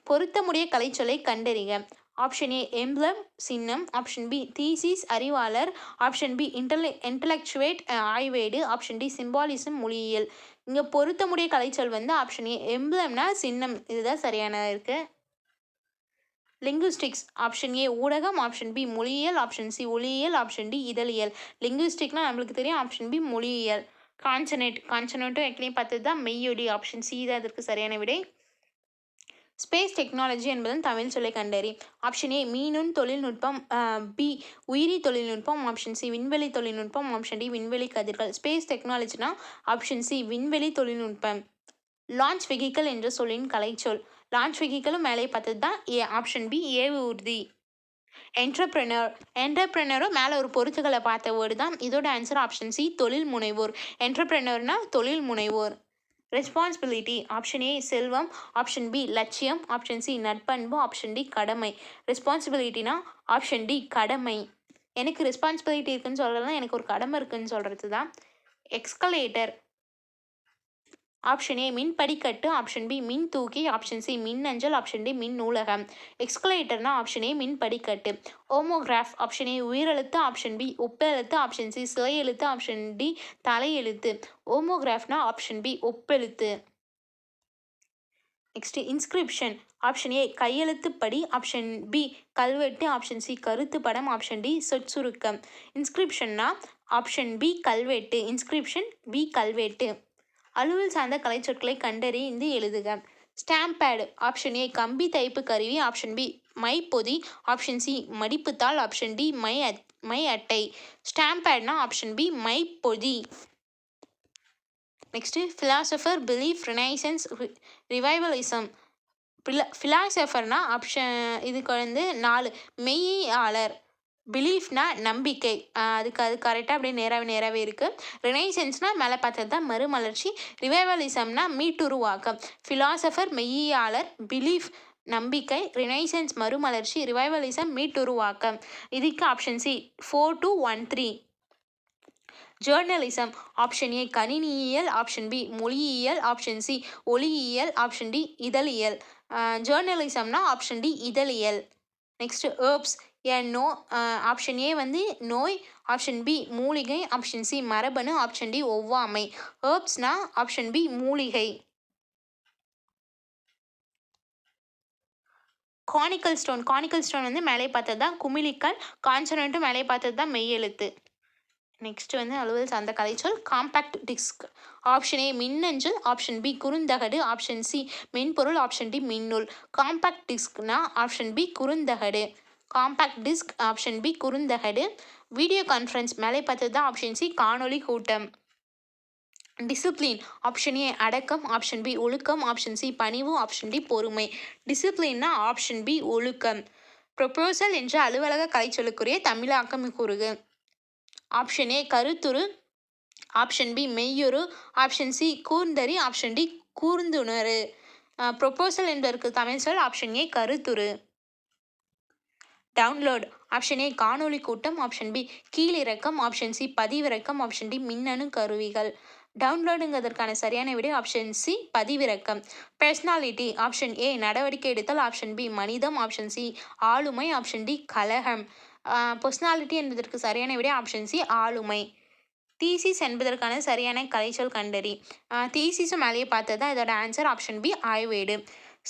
பொருத்தமுடைய கலைச்சொல்லை கண்டறிக. ஆப்ஷன் ஏ எம்ப்ளம் சின்னம், ஆப்ஷன் பி தீசிஸ் அறிவாளர், ஆப்ஷன் பி இன்டலெக்சுவேட் ஆய்வேடு, ஆப்ஷன் டி சிம்பாலிசம் மொழியியல். இங்கே பொருத்தமுடைய கலைச்சொல் வந்து ஆப்ஷன் ஏ எம்ப்ளம்னா சின்னம், இதுதான் சரியானதாக இருக்குது. லிங்குஸ்டிக்ஸ் ஆப்ஷன் ஏ ஊடகம், ஆப்ஷன் பி மொழியியல், ஆப்ஷன் சி ஒளியியல், ஆப்ஷன் டி இதழியல். லிங்குஸ்டிக்னா நம்மளுக்கு தெரியும், ஆப்ஷன் பி மொழியியல். கான்சனேட்டும் ஏற்கனவே பார்த்தது தான் மெய்யொலி, ஆப்ஷன் சி தான் அதற்கு சரியான விடை. ஸ்பேஸ் டெக்னாலஜி என்பதன் தமிழ் சொல்லை கண்டறி. ஆப்ஷன் ஏ மீனுண் தொழில்நுட்பம், பி உயிரி தொழில்நுட்பம், ஆப்ஷன் சி விண்வெளி தொழில்நுட்பம், ஆப்ஷன் டி விண்வெளி கதிர்கள். ஸ்பேஸ் டெக்னாலஜினா ஆப்ஷன் சி விண்வெளி தொழில்நுட்பம். லான்ச் வெஹிக்கிள் என்ற சொல்லின் கலைச்சொல். லான்ச் வெஹிக்கிளும் மேலே பார்த்தது தான் ஆப்ஷன் பி ஏவு ஊர்தி. என்டர்பிரனரும் மேலே ஒரு பொருத்துக்களை பார்த்த வேர்டு தான். இதோட ஆன்சர் ஆப்ஷன் சி தொழில் முனைவோர். என்டர்பிரனர்னா தொழில் முனைவோர். ரெஸ்பான்சிபிலிட்டி ஆப்ஷன் ஏ செல்வம், ஆப்ஷன் பி லட்சியம், ஆப்ஷன் சி நட்பண்பு, ஆப்ஷன் டி கடமை. ரெஸ்பான்சிபிலிட்டினா ஆப்ஷன் டி கடமை. எனக்கு ரெஸ்பான்சிபிலிட்டி இருக்குன்னு சொல்கிறதுனா எனக்கு ஒரு கடமை இருக்குன்னு சொல்கிறது தான். எக்ஸ்கலேட்டர் ஆப்ஷன் ஏ மின் படிக்கட்டு, ஆப்ஷன் பி மின் தூக்கி, ஆப்ஷன் சி மின் அஞ்சல், ஆப்ஷன் டி மின் நூலகம். எக்ஸ்கலேட்டர்னா ஆப்ஷன் ஏ மின் படிக்கட்டு. ஓமோகிராஃப் ஆப்ஷன் ஏ உயிரெழுத்து, ஆப்ஷன் பி ஒப்பெழுத்து, ஆப்ஷன் சி சிலை எழுத்து, ஆப்ஷன் டி தலையெழுத்து. ஓமோகிராஃப்னா ஆப்ஷன் பி ஒப்பெழுத்து. நெக்ஸ்ட் இன்ஸ்கிரிப்ஷன் ஆப்ஷன் ஏ கையெழுத்துப்படி, ஆப்ஷன் பி கல்வெட்டு, ஆப்ஷன் சி கருத்து படம், ஆப்ஷன் டி சொற்சுருக்கம். இன்ஸ்கிரிப்ஷன்னா ஆப்ஷன் பி கல்வெட்டு. இன்ஸ்கிரிப்ஷன் பி கல்வெட்டு. அலுவல் சார்ந்த கலைச்சொற்களை கண்டறிந்து எழுதுக. ஸ்டாம்ப் பேடு ஆப்ஷன் ஏ கம்பி தைப்பு கருவி, ஆப்ஷன் பி மைப்பொதி, ஆப்ஷன் சி மடிப்புத்தாள், ஆப்ஷன் டி மை அட்டை. ஸ்டாம்ப் பேட்னா ஆப்ஷன் பி மைப்பொதி. Next philosopher, belief, renaissance, revivalism. ஃபிலாசபர்னா ஆப்ஷன் இதுக்கு வந்து 4 மெய்யாளர். பிலீஃப்னா நம்பிக்கை, அது கரெக்டாக அப்படியே நேராகவே இருக்குது. ரினைசன்ஸ்னால் மேலே பார்த்தது தான் மறுமலர்ச்சி. ரிவைவலிசம்னா மீட்டுருவாக்கம். ஃபிலாசபர் மெய்யாளர், பிலீஃப் நம்பிக்கை, ரினைசன்ஸ் மறுமலர்ச்சி, ரிவைவலிசம் மீட்டுருவாக்கம். இதுக்கு option C 4213. Journalism option A கணினியியல், ஆப்ஷன் பி மொழியியல், ஆப்ஷன் சி ஒளியியல், ஆப்ஷன் டி இதழியல். ஜேர்னலிசம்னா ஆப்ஷன் டி இதழியல். நெக்ஸ்ட் ஹெர்ப்ஸ் ஆப்ஷன் ஏ வந்து நோய், ஆப்ஷன் பி மூலிகை, ஆப்ஷன் சி மரபணு, ஆப்ஷன் டி ஒவ்வாமை. ஹெர்ப்ஸ்னா ஆப்ஷன் பி மூலிகை. கானிக்கல் ஸ்டோன் வந்து மேலே பார்த்தது தான் குமிழிக்கல். கான்சனன்ட்டும் மேலே பார்த்தது தான் மெய்யெழுத்து. நெக்ஸ்ட் வந்து அலுவல் சார்ந்த கலைச்சொல் காம்பேக்ட் டிஸ்க். ஆப்ஷன் ஏ மின்னஞ்சல், ஆப்ஷன் பி குறுந்தகடு, ஆப்ஷன் சி மென்பொருள், ஆப்ஷன் டி மின்னூல். காம்பேக்ட் டிஸ்க்னா ஆப்ஷன் பி குறுந்தகடு. காம்பேக்ட் டிஸ்க் ஆப்ஷன் பி குறுந்தகடு. வீடியோ கான்ஃபரன்ஸ் மேலே பார்த்தது தான் ஆப்ஷன் சி காணொலி கூட்டம். டிசிப்ளின் ஆப்ஷன் ஏ அடக்கம், ஆப்ஷன் பி ஒழுக்கம், ஆப்ஷன் சி பணிவு, ஆப்ஷன் டி பொறுமை. டிசிப்ளின்னா ஆப்ஷன் பி ஒழுக்கம். ப்ரொபோசல் என்ற அலுவலக கலைச்சொல்லுக்குரிய தமிழாக்கம் கூறுக. ஆப்ஷன் ஏ கருத்துரு, ஆப்ஷன் பி மெய்யுரு, ஆப்ஷன் சி கூர்ந்தறி, ஆப்ஷன் டி கூர்ந்துணரு. ப்ரொபோசல் என்பதற்கு தமிழ் சொல் ஆப்ஷன் ஏ கருத்துரு. டவுன்லோட் ஆப்ஷன் ஏ காணொலி கூட்டம், ஆப்ஷன் பி கீழிறக்கம், ஆப்ஷன் சி பதிவிறக்கம், ஆப்ஷன் டி மின்னணு கருவிகள். டவுன்லோடுங்கிறதுக்கான சரியான விடை ஆப்ஷன் சி பதிவிறக்கம். பர்சனாலிட்டி ஆப்ஷன் ஏ நடவடிக்கை எடுத்தல், ஆப்ஷன் பி மனிதம், ஆப்ஷன் சி ஆளுமை, ஆப்ஷன் டி கலகம். பர்சனாலிட்டி என்பதற்கு சரியான விடை ஆப்ஷன் சி ஆளுமை. தீசிஸ் என்பதற்கான சரியான கலைச்சொல் கண்டறி. தீசிஸும் மேலேயே பார்த்தது தான் இதோட ஆன்சர் ஆப்ஷன் பி ஆய்வேடு.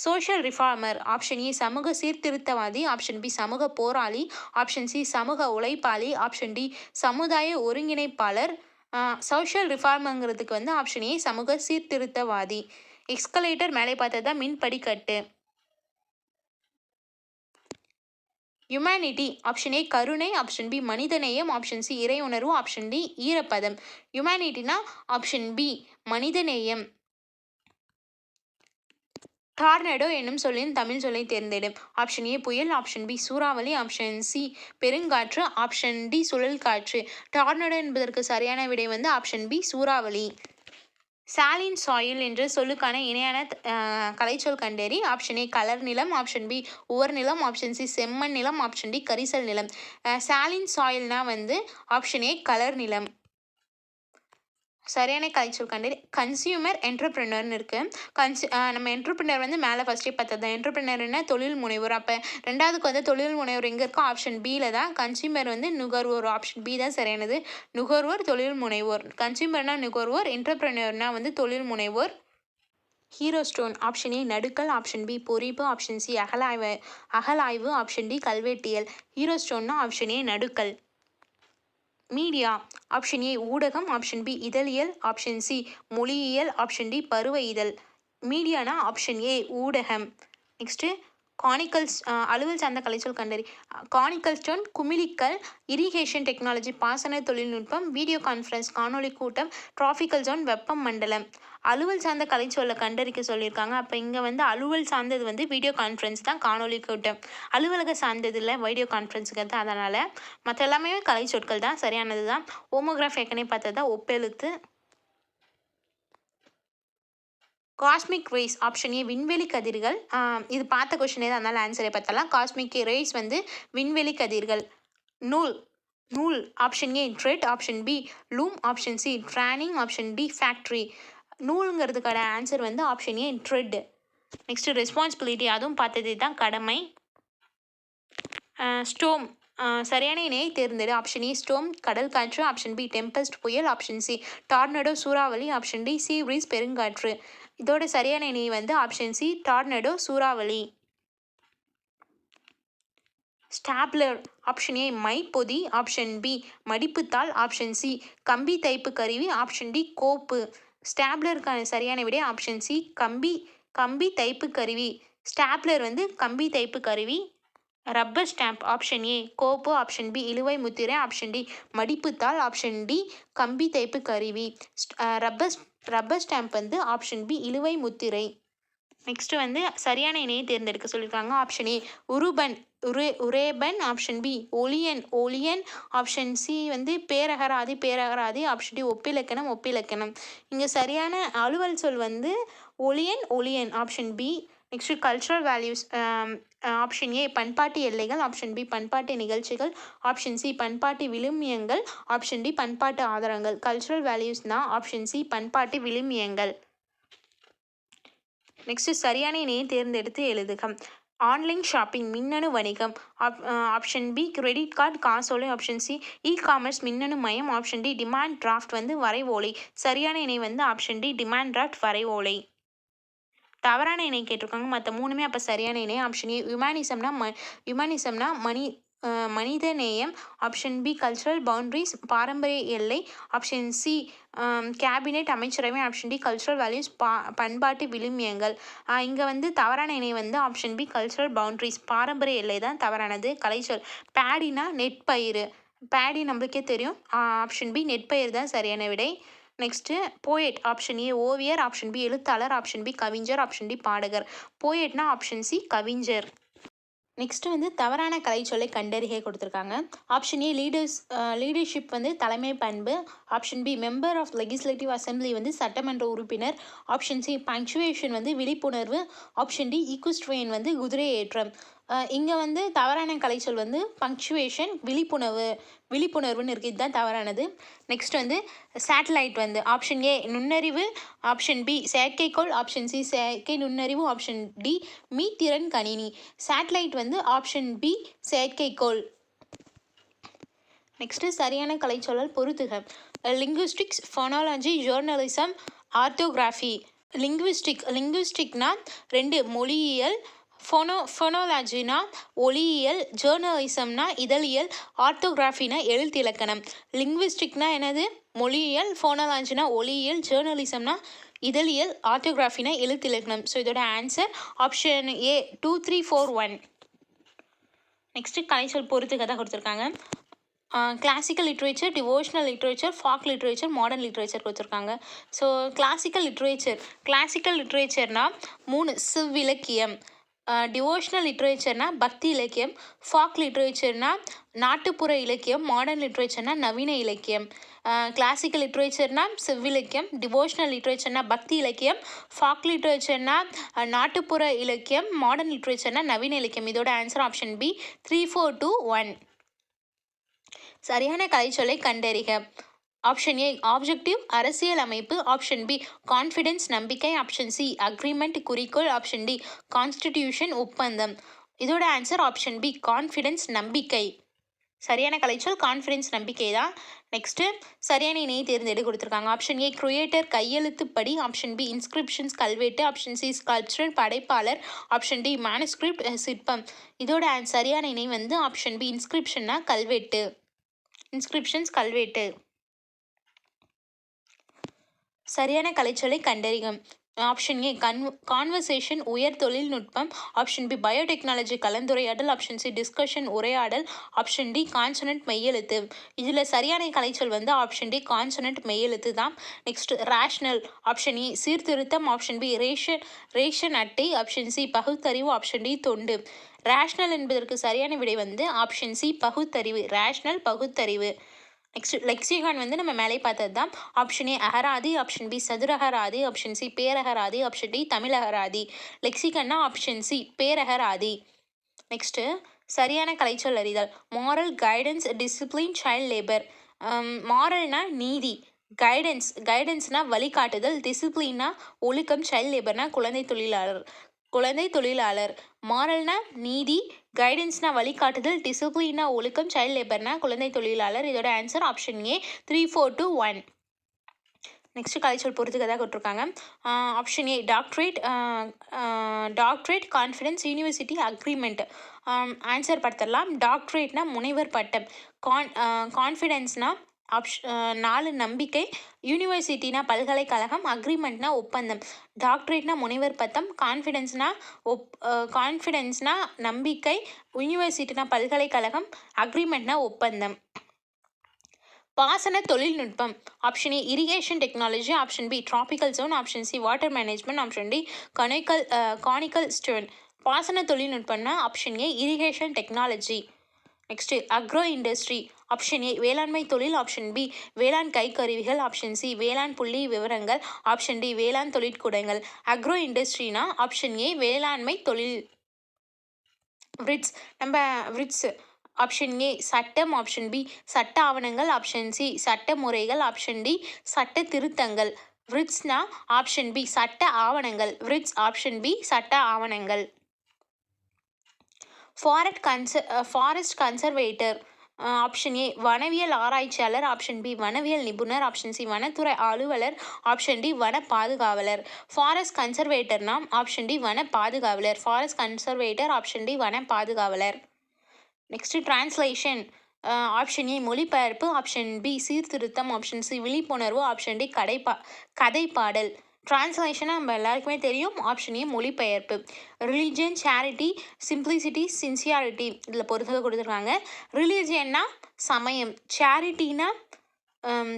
சோஷியல் ரிஃபார்மர் ஆப்ஷன் ஏ சமூக சீர்திருத்தவாதி, ஆப்ஷன் பி சமூக போராளி, ஆப்ஷன் சி சமூக உழைப்பாளி, ஆப்ஷன் டி சமுதாய ஒருங்கிணைப்பாளர். சோஷியல் ரிஃபார்மங்கிறதுக்கு வந்து ஆப்ஷன் ஏ சமூக சீர்திருத்தவாதி. எக்ஸ்கலேட்டர் மேலே பார்த்தது தான் மின் படிக்கட்டு. ஹியூமனிட்டி ஆப்ஷன் ஏ கருணை, ஆப்ஷன் பி மனிதநேயம், ஆப்ஷன் சி இறை உணர்வு, ஆப்ஷன் டி ஈரப்பதம். ஹியூமனிட்டினா ஆப்ஷன் பி மனிதநேயம். டார்னடோ என்னும் சொல்லின் தமிழ் சொல்லை தேர்ந்தெடும். ஆப்ஷன் ஏ புயல், ஆப்ஷன் பி சூறாவளி, ஆப்ஷன் சி பெருங்காற்று, ஆப்ஷன் டி சுழல் காற்று. டார்னடோ என்பதற்கு சரியான விடை வந்து ஆப்ஷன் பி சூறாவளி. சாலின் சாயில் என்ற சொல்லுக்கான இணையான கலைச்சொல் கண்டறி. ஆப்ஷன் ஏ கலர் நிலம், ஆப்ஷன் பி உவர் நிலம், ஆப்ஷன் சி செம்மண் நிலம், ஆப்ஷன் டி கரிசல் நிலம். சாலின் சாயில்னா வந்து ஆப்ஷன் ஏ கலர் நிலம். சரியான கலைச்சொல் கண்டறி. கன்சியூமர் என்டர்பிரினர்னு இருக்குது. நம்ம என்டர்பிரினர் வந்து மேலே ஃபஸ்ட்டே பார்த்தது. என்டர்பிரினர்னா தொழில் முனைவோர். அப்போ ரெண்டாவதுக்கு வந்து தொழில் முனைவோர் எங்கே இருக்கோ ஆப்ஷன் பியில் தான். கன்சியூமர் வந்து நுகர்வோர், ஆப்ஷன் பி தான் சரியானது. நுகர்வோர் தொழில் முனைவோர். கன்சியூமர்னா நுகர்வோர், என்டர்பிரினர்னா வந்து தொழில் முனைவோர். ஹீரோ ஸ்டோன் ஆப்ஷன் ஏ நடுக்கல், ஆப்ஷன் பி பொறிப்பு, ஆப்ஷன் சி அகலாய்வு, ஆப்ஷன் டி கல்வெட்டியல். ஹீரோ ஸ்டோன்னா ஆப்ஷன் ஏ நடுக்கல். மீடியா ஆப்ஷன் ஏ ஊடகம், ஆப்ஷன் பி இதழியல், ஆப்ஷன் சி மொழியியல், ஆப்ஷன் டி பருவ இதழ். மீடியானா ஆப்ஷன் ஏ ஊடகம். நெக்ஸ்ட்டு கானிக்கல்ஸ் அலுவல் சார்ந்த கலைச்சொல் கண்டறி. கானிக்கல் ஸ்டோன் குமிழிக்கல், இரிகேஷன் டெக்னாலஜி பாசன தொழில்நுட்பம், வீடியோ கான்ஃபரன்ஸ் காணொலி கூட்டம், டிராஃபிக்கல் ஜோன் வெப்பம் மண்டலம். அலுவல் சார்ந்த கலைச்சொல்லை கண்டறிக்க சொல்லியிருக்காங்க. அப்போ இங்கே வந்து அலுவல் சார்ந்தது வந்து வீடியோ கான்ஃபரன்ஸ் தான், காணொலி கூட்டம். அலுவலக சார்ந்தது இல்லை வீடியோ கான்ஃபரன்ஸுங்கிறது. அதனால் மற்ற எல்லாமே கலைச்சொற்கள் தான், சரியானது தான். ஹோமோகிராஃப் ஏற்கனவே பார்த்தது தான் ஒப்பெழுத்து. காஸ்மிக் ரேஸ் ஆப்ஷன் ஏ விண்வெளி கதிர்கள். இது பார்த்த கொஷினே தான், அதனால் ஆன்சரே பார்த்தலாம். காஸ்மிக் ரேஸ் வந்து விண்வெளி கதிர்கள். நூல் option A thread, option B loom, option C training, option D factory. நூலுங்கிறதுக்கான ஆன்சர் வந்து option A thread. Next responsibility, அதுவும் பார்த்தது தான் கடமை. ஸ்டோம் சரியான இணையை தேர்ந்தெடு. ஆப்ஷன் ஏ ஸ்டோம் கடல் காற்று, ஆப்ஷன் பி டெம்பஸ்ட் புயல், ஆப்ஷன் சி டார்னடோ சூறாவளி, ஆப்ஷன் டி சீ பிரீஸ் பெருங்காற்று. இதோட சரியான இணை வந்து ஆப்ஷன் சி டார்னடோ சூறாவளி. ஸ்டாப்லர் ஆப்ஷன் ஏ மைப்பொதி, ஆப்ஷன் பி மடிப்புத்தாள், ஆப்ஷன் சி கம்பி தைப்பு கருவி, ஆப்ஷன் டி கோப்பு. ஸ்டாப்லருக்கான சரியான விடை ஆப்ஷன் சி கம்பி தைப்பு கருவி. ஸ்டாப்லர் வந்து கம்பி தைப்பு கருவி. ரப்பர் ஸ்டாம்ப் ஆப்ஷன் ஏ கோப்பு, ஆப்ஷன் பி இழுவை முத்திரை, ஆப்ஷன் டி மடிப்புத்தாள், ஆப்ஷன் டி கம்பி தைப்பு கருவி. ரப்பர் ஸ்டாம்ப் வந்து ஆப்ஷன் பி இழுவை முத்திரை. நெக்ஸ்ட்டு வந்து சரியான இணையை தேர்ந்தெடுக்க சொல்லியிருக்காங்க. ஆப்ஷன் ஏ உரேபன், ஆப்ஷன் பி ஒளியன், ஆப்ஷன் சி வந்து பேரகராதி, ஆப்ஷன் டி ஒப்பிலக்கணம். இங்கே சரியான அலுவல் சொல் வந்து ஒளியன் option B. Next cultural values option A பண்பாட்டு எல்லைகள், ஆப்ஷன் பி பண்பாட்டு நிகழ்ச்சிகள், ஆப்ஷன் சி பண்பாட்டு விழுமியங்கள், ஆப்ஷன் டி பண்பாட்டு ஆதாரங்கள். கல்ச்சுரல் வேல்யூஸ்னா ஆப்ஷன் சி பண்பாட்டு விழுமியங்கள். நெக்ஸ்ட்டு சரியான இணையை தேர்ந்தெடுத்து எழுதுக. ஆன்லைன் ஷாப்பிங் மின்னணு வணிகம், ஆப்ஷன் பி கிரெடிட் கார்டு காசோலை, ஆப்ஷன் சி காமர்ஸ் மின்னணு மயம், ஆப்ஷன் டி டிமாண்ட் டிராஃப்ட் வந்து வரைவோலை. சரியான இணை வந்து ஆப்ஷன் டி டிமாண்ட் டிராஃப்ட் வரைவோலை. தவறான இணை கேட்டிருக்காங்க, மற்ற மூணுமே அப்போ சரியான இணை. ஆப்ஷன் ஏ ஹியூமனிசம்னா மனிதநேயம், ஆப்ஷன் பி கல்ச்சுரல் பவுண்ட்ரிஸ் பாரம்பரிய எல்லை, ஆப்ஷன் சி கேபினெட் அமைச்சரவை, ஆப்ஷன் டி கல்ச்சுரல் வேல்யூஸ் பண்பாட்டு விழுமியங்கள். இங்கே வந்து தவறான இணை வந்து ஆப்ஷன் பி கல்ச்சுரல் பவுண்ட்ரிஸ் பாரம்பரிய எல்லை தான் தவறானது. கலைச்சொல் பேடினா நெற்பயிர், பேடி நம்மளுக்கே தெரியும். ஆப்ஷன் பி நெற்பயிர் தான் சரியான விடை. நெக்ஸ்ட்டு போயட் ஆப்ஷன் ஏ ஓவியர், ஆப்ஷன் பி எழுத்தாளர், ஆப்ஷன் பி கவிஞர், ஆப்ஷன் டி பாடகர். போயட்னா ஆப்ஷன் சி கவிஞர். நெக்ஸ்ட்டு வந்து தவறான கலைச்சொல்லை கண்டறிய கொடுத்துருக்காங்க. ஆப்ஷன் ஏ லீடர்ஷிப் வந்து தலைமை பண்பு, option B member of legislative assembly வந்து சட்டமன்ற உறுப்பினர், ஆப்ஷன் சி பங்க்சுவேஷன் வந்து விழிப்புணர்வு, ஆப்ஷன் டி ஈக்குஸ்ட்ரியன் வந்து குதிரை ஏற்றம். இங்கே வந்து தவறான கலைச்சொல் வந்து பங்க்சுவேஷன், விழிப்புணர்வுன்னு இருக்குது. இதுதான் தவறானது. நெக்ஸ்ட் வந்து சேட்டலைட் வந்து ஆப்ஷன் ஏ நுண்ணறிவு, ஆப்ஷன் பி செயற்கைக்கோள், ஆப்ஷன் சி செயற்கை நுண்ணறிவு, ஆப்ஷன் டி மீத்திறன் கணினி. சேட்டலைட் வந்து ஆப்ஷன் பி செயற்கைக்கோள். நெக்ஸ்ட்டு சரியான கலைச்சொல்லல் பொறுத்துக. Linguistics, phonology, journalism, orthography. லிங்குவிஸ்டிக்னா 2 மொழியியல், ஃபோனாலஜினா ஒலியியல், ஜேர்னலிசம்னா இதழியல், ஆர்த்தோகிராஃபினா எழுத்திலக்கணம். லிங்குவிஸ்டிக்னா என்னது? மொழியியல், ஃபோனாலஜினா ஒலியியல், ஜேர்னலிசம்னா இதழியல், ஆர்த்தோகிராஃபினா எழுத்திலக்கணம். ஸோ இதோட ஆன்சர் ஆப்ஷன் ஏ 2, 3, 4, 1. நெக்ஸ்ட்டு கலைச்சொல் பொறுத்துக தான் கொடுத்துருக்காங்க. Classical literature, devotional literature, folk literature, modern literature கொடுத்துருக்காங்க. ஸோ கிளாசிக்கல் லிட்ரேச்சர்னால் 3 சிவ்விலக்கியம், டிவோஷனல் லிட்ரேச்சர்னால் பக்தி இலக்கியம், ஃபாக் லிட்ரேச்சர்னால் நாட்டுப்புற இலக்கியம், மாடர்ன் லிட்ரேச்சர்னால் நவீன இலக்கியம். கிளாசிக்கல் லிட்ரேச்சர்னால் சிவ்விலக்கியம், டிவோஷனல் லிட்ரேச்சர்னால் பக்தி இலக்கியம், ஃபாக் லிட்ரேச்சர்னால் நாட்டுப்புற இலக்கியம், மாடர்ன் லிட்ரேச்சர்னால் நவீன இலக்கியம். இதோட ஆன்சர் ஆப்ஷன் பி 3, 4, 2, 1. சரியான கலைச்சொல்லை கண்டறிக. ஆப்ஷன் ஏ ஆப்ஜெக்டிவ் அரசியல் அமைப்பு, ஆப்ஷன் பி கான்ஃபிடென்ஸ் நம்பிக்கை, ஆப்ஷன் சி அக்ரிமெண்ட் குறிக்கோள், ஆப்ஷன் டி கான்ஸ்டிடியூஷன் ஒப்பந்தம். இதோட ஆன்சர் ஆப்ஷன் பி கான்ஃபிடென்ஸ் நம்பிக்கை. சரியான கலைச்சொல் கான்ஃபிடென்ஸ் நம்பிக்கை தான். நெக்ஸ்ட்டு சரியான இணையை தேர்ந்தெடு கொடுத்துருக்காங்க. ஆப்ஷன் ஏ கிரியேட்டர் கையெழுத்துப்படி, ஆப்ஷன் பி இன்ஸ்கிரிப்ஷன்ஸ் கல்வெட்டு, ஆப்ஷன் சி ஸ்கல்ப்சர் படைப்பாளர், ஆப்ஷன் டி மேனுஸ்கிரிப்ட் சிற்பம். இதோட சரியான இணை வந்து ஆப்ஷன் பி இன்ஸ்கிரிப்ஷன்னா கல்வெட்டு. இன்ஸ்கிரிப்ஷன்ஸ் கல்வெட்டு. சரியான கலைச்சொல்லை கண்டறிகம். ஆப்ஷன் ஏ கான்வர்சேஷன் உயர் தொழில்நுட்பம், ஆப்ஷன் பி பயோடெக்னாலஜி கலந்துரையாடல், ஆப்ஷன் சி டிஸ்கஷன் உரையாடல், ஆப்ஷன் டி கான்சனன்ட் மெய்யெழுத்து. இதில் சரியான கலைச்சொல் வந்து ஆப்ஷன் டி கான்சனன்ட் மெய்யெழுத்து தான். நெக்ஸ்ட் ரேஷனல், ஆப்ஷன் ஏ சீர்திருத்தம், ஆப்ஷன் பி ரேஷன் அட்டை, ஆப்ஷன் சி பகுத்தறிவு, ஆப்ஷன் டி தொண்டு. ரேஷனல் என்பதற்கு சரியான விடை வந்து ஆப்ஷன் சி பகுத்தறிவு. ரேஷனல் பகுத்தறிவு. நெக்ஸ்ட் லெக்சிகான் வந்து நம்ம மேலே பார்த்தது தான். ஆப்ஷன் ஏ அகராதி, ஆப்ஷன் பி சதுரகராதி, ஆப்ஷன் சி பேரகராதி, ஆப்ஷன் டி தமிழகராதி. லெக்சிகன்னா ஆப்ஷன் சி பேரகராதி. நெக்ஸ்ட்டு சரியான கலைச்சொல் அறிதல். Moral, guidance, discipline, child labour. மாரல்னா நீதி, கைடன்ஸ்னா வழிகாட்டுதல், டிசிப்ளின்னா ஒழுக்கம், சைல்ட் லேபர்னா குழந்தை தொழிலாளர். மாரல்னா நீதி, கைடன்ஸ்னா வழிகாட்டுதல், டிசிப்ளின்னா ஒழுக்கம், சைல்ட் லேபர்னா குழந்தை தொழிலாளர். இதோட ஆன்சர் ஆப்ஷன் ஏ 3, 4, 2, 1. நெக்ஸ்ட் கலைச்சொல் பொறுத்துக்க தான் கொடுத்துருக்காங்க. ஆப்ஷன் ஏ doctorate, confidence, university, agreement. Answer பார்த்துடலாம். டாக்டரேட்னா முனைவர் பட்டம், கான்ஃபிடென்ஸ்னா 4 நம்பிக்கை, யூனிவர்சிட்டினா பல்கலைக்கழகம், அக்ரிமெண்ட்னா ஒப்பந்தம். டாக்டரேட்னா முனைவர் பட்டம், கான்ஃபிடென்ஸ்னா நம்பிக்கை, யூனிவர்சிட்டினா பல்கலைக்கழகம், அக்ரிமெண்ட்னா ஒப்பந்தம். பாசன தொழில்நுட்பம். Option A irrigation technology, option B tropical zone, option C water management, option D conical stone. பாசன தொழில்நுட்பம்னா option A irrigation technology. Next agro industry. Option A வேளாண்மை தொழில், ஆப்ஷன் பி வேளாண் கைக்கருவிகள், ஆப்ஷன் சி வேளாண் புள்ளி விவரங்கள், ஆப்ஷன் டி வேளாண் தொழிற்கூடங்கள். Agro இண்டஸ்ட்ரினா option A வேளாண்மை தொழில். விரிட்ஸ் ஆப்ஷன் ஏ சட்டம், ஆப்ஷன் பி சட்ட ஆவணங்கள், ஆப்ஷன் சி சட்ட முறைகள், ஆப்ஷன் டி சட்ட திருத்தங்கள். விரிட்ஸ்னா ஆப்ஷன் பி சட்ட ஆவணங்கள். விரிட்ஸ் ஆப்ஷன் பி சட்ட ஆவணங்கள். Forest conservator. ஆப்ஷன் ஏ வனவியல் ஆராய்ச்சியாளர், ஆப்ஷன் பி வனவியல் நிபுணர், ஆப்ஷன் சி வனத்துறை அலுவலர், ஆப்ஷன் டி வன பாதுகாவலர். ஃபாரஸ்ட் கன்சர்வேட்டர்னா ஆப்ஷன் டி வன பாதுகாவலர். ஃபாரஸ்ட் கன்சர்வேட்டர், ஆப்ஷன் டி வன பாதுகாவலர். Next translation. ஆப்ஷன் ஏ மொழிபெயர்ப்பு, ஆப்ஷன் பி சீர்திருத்தம், ஆப்ஷன் சி விழிப்புணர்வு, ஆப்ஷன் டி கதைப்பாடல். டிரான்ஸ்லேஷனாக நம்ம எல்லாருக்குமே தெரியும். ஆப்ஷன் ஏ மொழிபெயர்ப்பு. Religion, charity, simplicity, sincerity. இதில் பொறுத்தவரை கொடுத்துருக்காங்க. ரிலிஜியன்னா சமயம்,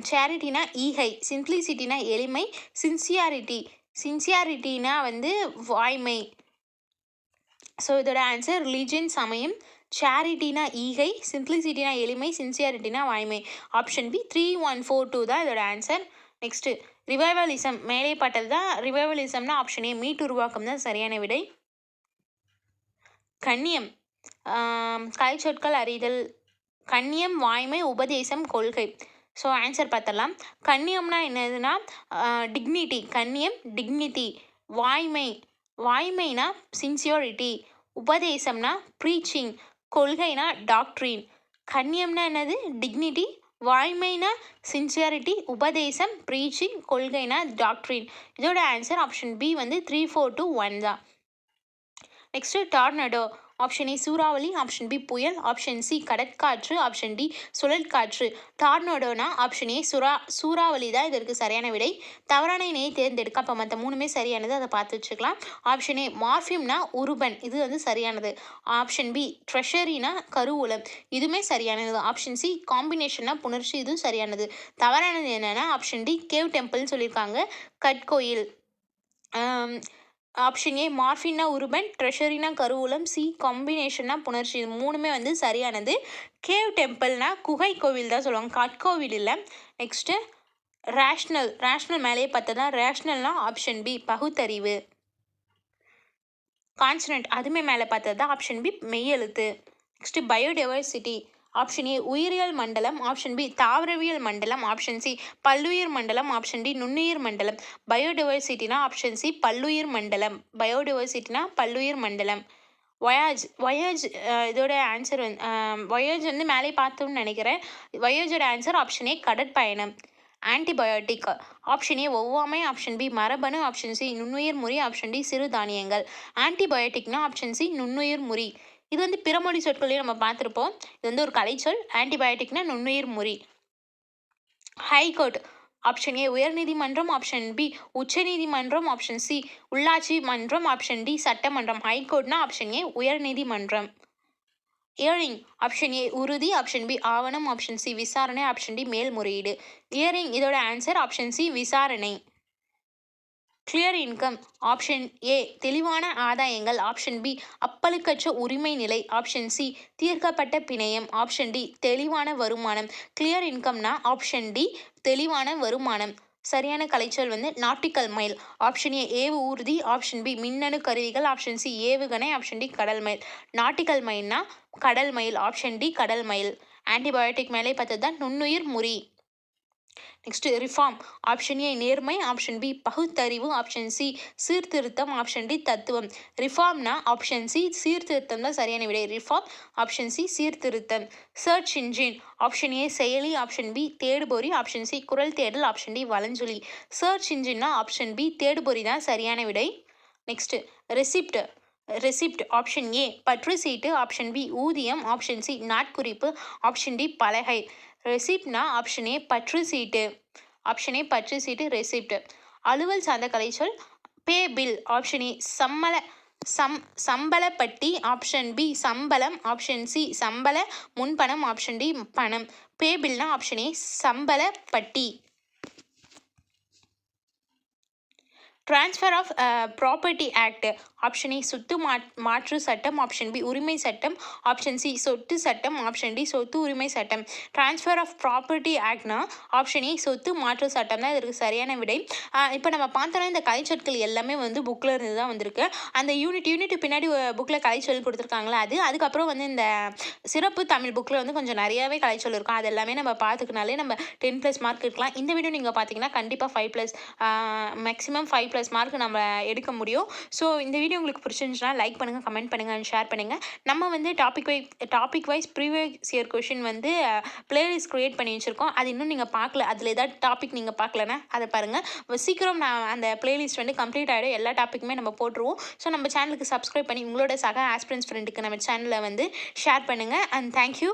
சேரிட்டினா ஈகை, சிம்பிளிசிட்டினா எளிமை, சின்சியாரிட்டினா வந்து வாய்மை. ஸோ இதோட ஆன்சர் ரிலிஜியன் சமயம், சேரிட்டினா ஈகை, சிம்பிளிசிட்டினா எளிமை, சின்சியாரிட்டினா வாய்மை. ஆப்ஷன் பி 3, 1, 4, 2 தான் இதோட ஆன்சர். Next revivalism. மேலே பட்டது தான். ரிவைவலிசம்னா ஆப்ஷன் ஏ மீட்டு உருவாக்கம் தான் சரியான விடை. கண்ணியம். கலைச்சொற்கள் அறிதல். கண்ணியம், வாய்மை, உபதேசம், கொள்கை. So answer பார்த்தரலாம். கண்ணியம்னா என்னதுன்னா டிக்னிட்டி, கண்ணியம் டிக்னிட்டி. வாய்மை, வாய்மைனா சின்சியோரிட்டி. உபதேசம்னா ப்ரீச்சிங். கொள்கைனா டாக்ட்ரின். கண்ணியம்னா என்னது டிக்னிட்டி, வாய்மைனா சின்சியாரிட்டி, உபதேசம் ப்ரீச்சிங், கொள்கைனா டாக்ட்ரின். இதோட ஆன்சர் ஆப்ஷன் பி வந்து 3, 4, 2, 1 தான். நெக்ஸ்ட்டு டார்னடோ. ஆப்ஷன் ஏ சூறாவளி, ஆப்ஷன் பி புயல், ஆப்ஷன் சி கடற்காற்று, ஆப்ஷன் டி சுழல் காற்று. டார்னடோனா ஆப்ஷன் ஏ சூறாவளி தான் இதற்கு சரியான விடை. தவறான இணையை தேர்ந்தெடுக்க. அப்போ மற்ற 3மே சரியானது, அதை பார்த்து வச்சுக்கலாம். ஆப்ஷன் ஏ மார்ஃபிம்னா உருபன், இது வந்து சரியானது. ஆப்ஷன் பி ட்ரெஷரினா கருவூலம், இதுவுமே சரியானது. ஆப்ஷன் சி காம்பினேஷன்னா புணர்ச்சி, இதுவும் சரியானது. தவறானது என்னென்னா ஆப்ஷன் டி கேவ் டெம்பிள்னு சொல்லியிருக்காங்க, கற்கோயில். ஆப்ஷன் ஏ மார்ஃபின்னா உருபன், ட்ரெஷரினா கருவூலம், சி காம்பினேஷன்னா புணர்ச்சி, இது 3மே வந்து சரியானது. கேவ் டெம்பிள்னா குகை கோவில் தான் சொல்லுவாங்க, கற்கோவில் இல்லை. Next rational. ரேஷ்னல் மேலேயே பார்த்ததா, ரேஷ்னல்னா ஆப்ஷன் பி பகுத்தறிவு. கான்சனன்ட் அதுவுமே மேலே பார்த்தது தான், ஆப்ஷன் பி மெய்யெழுத்து. Next biodiversity. ஆப்ஷன் ஏ உயிரியல் மண்டலம், ஆப்ஷன் பி தாவரவியல் மண்டலம், ஆப்ஷன் சி பல்லுயிர் மண்டலம், ஆப்ஷன் டி நுண்ணுயிர் மண்டலம். பயோடைவர்சிட்டினா ஆப்ஷன் சி பல்லுயிர் மண்டலம். பயோடைவர்சிட்டினா பல்லுயிர் மண்டலம். வயாஜ் இதோட ஆன்சர் வயாஜ் வந்து மேலே பார்த்தோம்னு நினைக்கிறேன். வயாஜோட ஆன்சர் ஆப்ஷன் ஏ கடற்பயணம். ஆன்டிபயோட்டிக். ஆப்ஷன் ஏ ஒவ்வாமை, ஆப்ஷன் பி மரபணு, ஆப்ஷன் சி நுண்ணுயிர் முறி, ஆப்ஷன் டி சிறுதானியங்கள். ஆன்டிபயோட்டிக்னா ஆப்ஷன் சி நுண்ணுயிர் முறி. இது வந்து பிறமொழி சொற்களையும் நம்ம பார்த்துருப்போம். இது வந்து ஒரு கலைச்சொல். ஆன்டிபயோட்டிக்னா நுண்ணுயிர் முறி. ஹைகோர்ட். ஆப்ஷன் ஏ உயர்நீதிமன்றம், ஆப்ஷன் பி உச்சநீதிமன்றம், ஆப்ஷன் சி உள்ளாட்சி மன்றம், ஆப்ஷன் டி சட்டமன்றம். ஹைகோர்ட்னா ஆப்ஷன் ஏ உயர்நீதிமன்றம். இயரிங். ஆப்ஷன் ஏ உறுதி, ஆப்ஷன் பி ஆவணம், ஆப்ஷன் சி விசாரணை, ஆப்ஷன் டி மேல்முறையீடு. இயரிங் இதோட ஆன்சர் ஆப்ஷன் சி விசாரணை. Clear income. ஆப்ஷன் ஏ தெளிவான ஆதாயங்கள், ஆப்ஷன் பி அப்பழுக்கற்ற உரிமை நிலை, ஆப்ஷன் சி தீர்க்கப்பட்ட பிணையம், ஆப்ஷன் டி தெளிவான வருமானம். கிளியர் இன்கம்னா ஆப்ஷன் டி தெளிவான வருமானம். சரியான கலைச்சொல் வந்து நாட்டிக்கல் மைல். ஆப்ஷன் ஏ ஏவு ஊர்தி, ஆப்ஷன் பி மின்னணு கருவிகள், ஆப்ஷன் சி ஏவுகணை, ஆப்ஷன் டி கடல் மயில். நாட்டிக்கல் மைல்னா கடல் மயில், ஆப்ஷன் டி கடல் மயில். ஆன்டிபயோட்டிக் மேலே பார்த்தது தான் நுண்ணுயிர் முறி. Next reform. ஆப்ஷன் ஏ நேர்மை, ஆப்ஷன் பி பகுத்தறிவு, ஆப்ஷன் சி சீர்திருத்தம், ஆப்ஷன் டி தத்துவம். ரிஃபார்ம்னா ஆப்ஷன் சி சீர்திருத்தம் தான் சரியான விடை. ரிஃபார்ம் ஆப்ஷன் சி சீர்திருத்தம். Search engine. ஆப்ஷன் ஏ செயலி, ஆப்ஷன் பி தேடுபொறி, ஆப்ஷன் சி குரல் தேடல், ஆப்ஷன் டி வலஞ்சொலி. சர்ச் இன்ஜின்னா ஆப்ஷன் பி தேடுபொறி தான் சரியான விடை. Next receipt. Receipt option A பற்று சீட்டு, ஆப்ஷன் பி ஊதியம், ஆப்ஷன் சி நாட்குறிப்பு, ஆப்ஷன் டி பலகை. ரெசிப்ட்னா ஆப்ஷன் ஏ பற்று சீட்டு. ஆப்ஷன் ஏ பற்று சீட்டு ரெசிப்ட். அலுவல் சார்ந்த கலைச்சொல். Pay bill. ஆப்ஷன் ஏ சம்பளப்பட்டி, ஆப்ஷன் பி சம்பளம், ஆப்ஷன் சி சம்பள முன்பணம், ஆப்ஷன் டி பணம். பே பில்னா ஆப்ஷன் ஏ சம்பளப்பட்டி. Transfer of property act. Option A சொத்து மாற்று சட்டம், ஆப்ஷன் பி உரிமை சட்டம், ஆப்ஷன் சி சொத்து சட்டம், ஆப்ஷன் டி சொத்து உரிமை சட்டம். ட்ரான்ஸ்ஃபர் ஆஃப் ப்ராப்பர்ட்டி ஆக்ட்னா ஆப்ஷன் ஏ சொத்து மாற்று சட்டம் தான் இதற்கு சரியான விடை. இப்போ நம்ம பார்த்தோன்னா இந்த கலைச்சொற்கள் எல்லாமே வந்து புக்கில் இருந்து தான் வந்திருக்கு. அந்த யூனிட் பின்னாடி புக்கில் கலைச்சொல் கொடுத்துருக்காங்களா அது. அதுக்கப்புறம் வந்து இந்த சிறப்பு தமிழ் புக்கில் வந்து கொஞ்சம் நிறையாவே கலைச்சொல் இருக்கும். அது எல்லாமே நம்ம பார்த்துக்கினாலே நம்ம 10+ மார்க் இருக்கலாம். இந்த வீடியோ நீங்கள் பார்த்தீங்கன்னா கண்டிப்பாக 5+ மேக்ஸிமம் 5+ மார்க் நம்ம எடுக்க முடியும். ஸோ இந்த வீடியோ உங்களுக்கு பிடிச்சிருந்துச்சுன்னா லைக் பண்ணுங்கள், கமெண்ட் பண்ணுங்கள் அண்ட் ஷேர் பண்ணுங்கள். நம்ம வந்து topic wise previous year question வந்து பிளேலிஸ்ட் க்ரியேட் பண்ணி வச்சுருக்கோம். அது இன்னும் நீங்கள் பார்க்கல, அதில் ஏதாவது டாபிக் நீங்கள் பார்க்கலன்னா அதை பாருங்கள். சீக்கிரம் நான் அந்த பிளேலிஸ்ட் வந்து கம்ப்ளீட் ஆகிடும். எல்லா டாப்பிக்குமே நம்ம போட்டுருவோம். ஸோ நம்ம சேனலுக்கு சப்ஸ்கிரைப் பண்ணி உங்களோட சக ஆஸ்பிரன்ஸ் ஃப்ரெண்டுக்கு நம்ம சேனலை வந்து ஷேர் பண்ணுங்கள். And thank you.